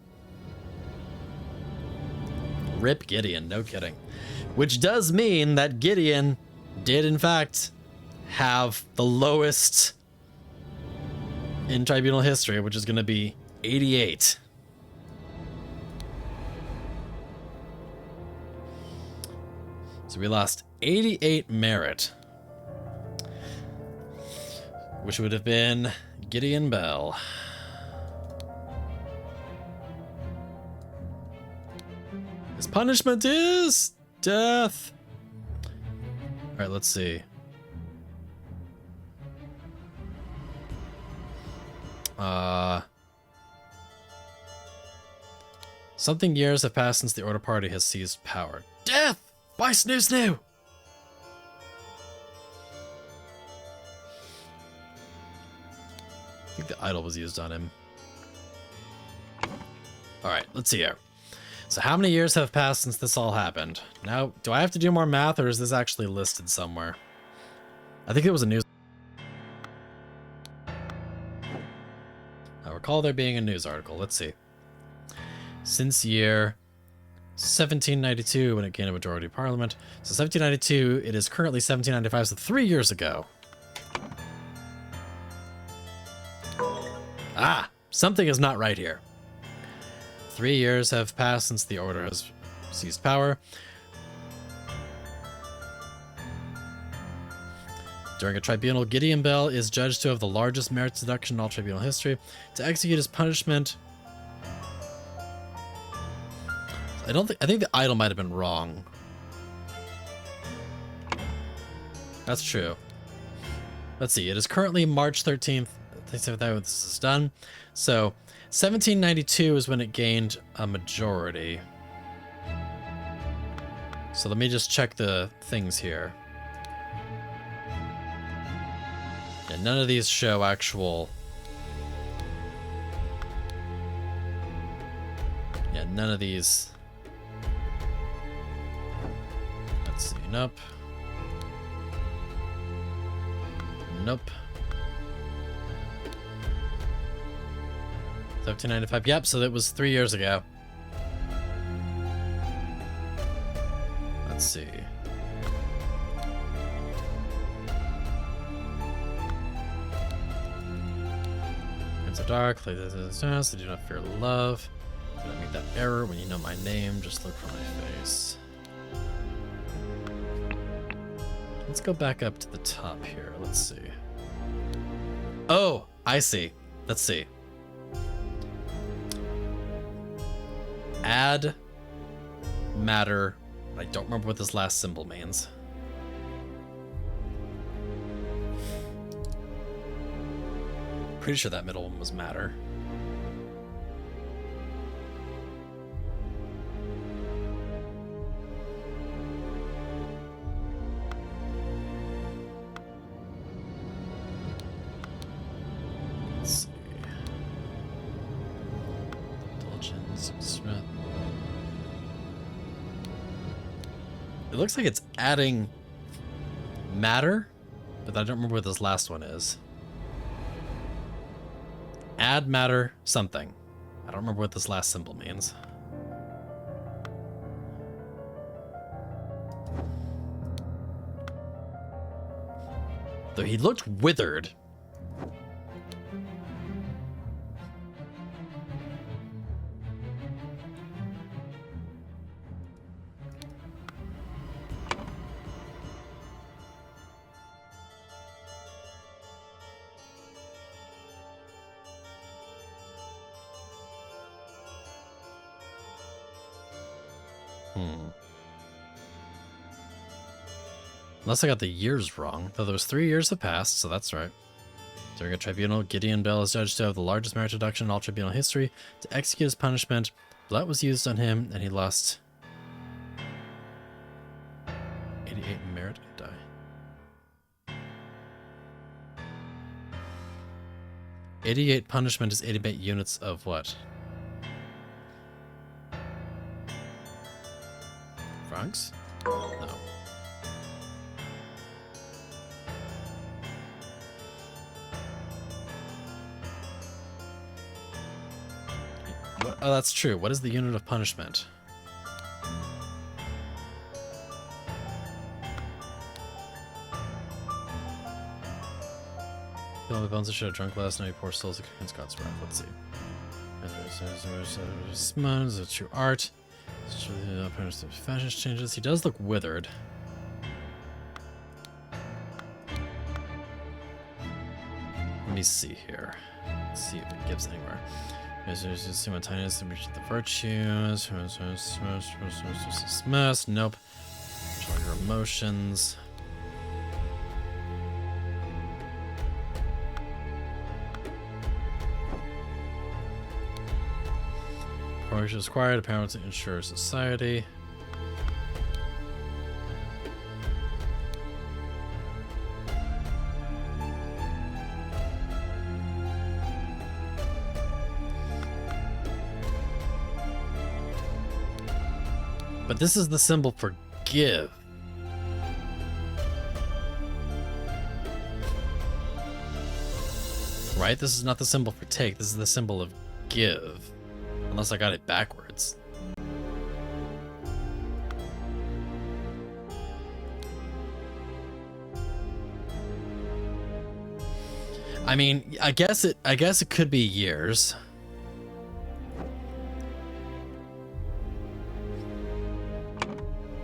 Rip Gideon, no kidding. Which does mean that Gideon did in fact have the lowest in tribunal history, which is going to be 88. So we lost 88 merit, which would have been Gideon Bell. His punishment is death. All right, let's see. Something years have passed since the Order Party has seized power. Death! By Snoo Snoo! I think the idol was used on him. Alright, let's see here. So how many years have passed since this all happened? Now, do I have to do more math, or is this actually listed somewhere? I think it was a news... I recall there being a news article. Let's see. Since year 1792, when it gained a majority parliament. So 1792, it is currently 1795, so 3 years ago. Ah, something is not right here. 3 years have passed since the Order has seized power. During a tribunal, Gideon Bell is judged to have the largest merit deduction in all tribunal history. To execute his punishment... I think the idol might have been wrong. That's true. Let's see, it is currently March 13th. This is done. So 1792 is when it gained a majority. So let me just check the things here. And none of these show actual... Yeah, none of these... Let's see, nope. Nope. 1795, yep, so that was 3 years ago. Let's see. It's so dark, play this, so do not fear love. Do not make that error when you know my name, just look for my face. Let's go back up to the top here, let's see. Oh, I see. Let's see. Add matter. I don't remember what this last symbol means. Pretty sure that middle one was matter. Let's see. Indulgence, Smith. It looks like it's adding matter, but I don't remember what this last one is. Add matter something. I don't remember what this last symbol means. Though he looked withered. Unless I got the years wrong, though those 3 years have passed, so that's right. During a tribunal, Gideon Bell is judged to have the largest merit deduction in all tribunal history. To execute his punishment, blood was used on him, and he lost 88 merit die. 88 punishment is 88 units of what? Francs? No. What? Oh, that's true. What is the unit of punishment? Kill all the bones that should have drunk last night. Poor souls against God's wrath. Let's see. Is it true art? Fashion changes. He does look withered. Let me see here. Let's see if it gives anywhere. Simultaneous the virtues. Nope. Control your emotions. Portion is required, apparently to ensure society. But this is the symbol for give. Right? This is not the symbol for take. This is the symbol of give. Unless I got it backwards. I mean, I guess it could be years.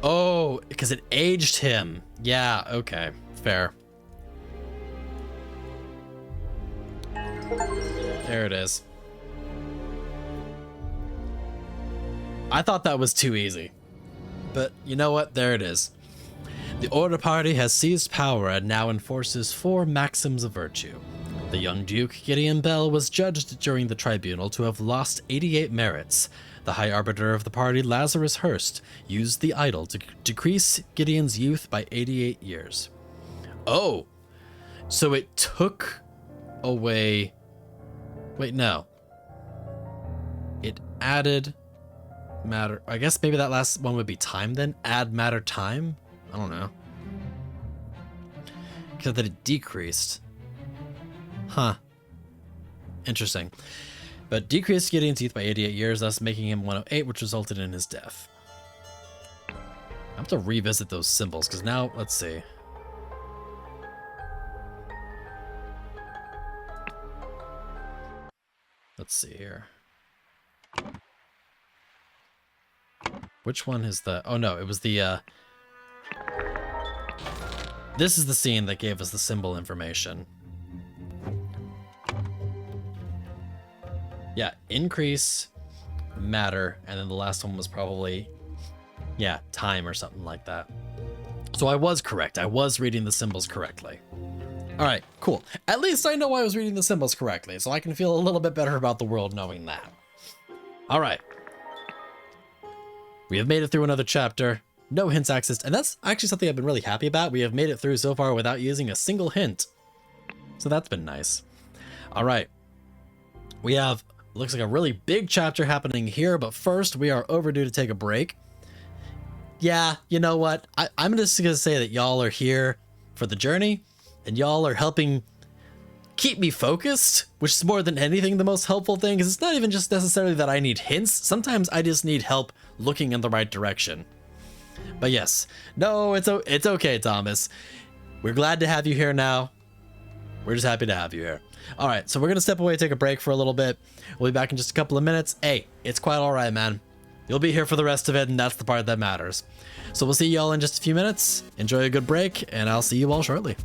Oh, because it aged him. Yeah, okay. Fair. There it is. I thought that was too easy. But you know what? There it is. The Order Party has seized power and now enforces 4 maxims of virtue. The young Duke, Gideon Bell, was judged during the tribunal to have lost 88 merits. The High Arbiter of the party, Lazarus Hurst, used the idol to decrease Gideon's youth by 88 years. Oh! So it took away... Wait, no. It added... matter. I guess maybe that last one would be time then. Add matter time? I don't know. Because that it decreased. Huh. Interesting. But decreased Gideon's youth by 88 years, thus making him 108, which resulted in his death. I have to revisit those symbols, because now, let's see. Let's see here. Which one is the... Oh no, it was the... This is the scene that gave us the symbol information. Yeah, increase, matter, and then the last one was probably... Yeah, time or something like that. So I was correct. I was reading the symbols correctly. All right, cool. At least I know I was reading the symbols correctly, so I can feel a little bit better about the world knowing that. All right. We have made it through another chapter. No hints accessed, and that's actually something I've been really happy about. We have made it through so far without using a single hint. So that's been nice. All right. We have, looks like a really big chapter happening here, but first we are overdue to take a break. Yeah, you know what? I'm just going to say that y'all are here for the journey, and y'all are helping keep me focused, which is more than anything the most helpful thing, because it's not even just necessarily that I need hints. Sometimes I just need help looking in the right direction. But yes, no, it's okay, Thomas. We're glad to have you here now. We're just happy to have you here. All right, so we're going to step away, take a break for a little bit. We'll be back in just a couple of minutes. Hey, it's quite all right, man. You'll be here for the rest of it, and that's the part that matters. So we'll see you all in just a few minutes. Enjoy a good break, and I'll see you all shortly.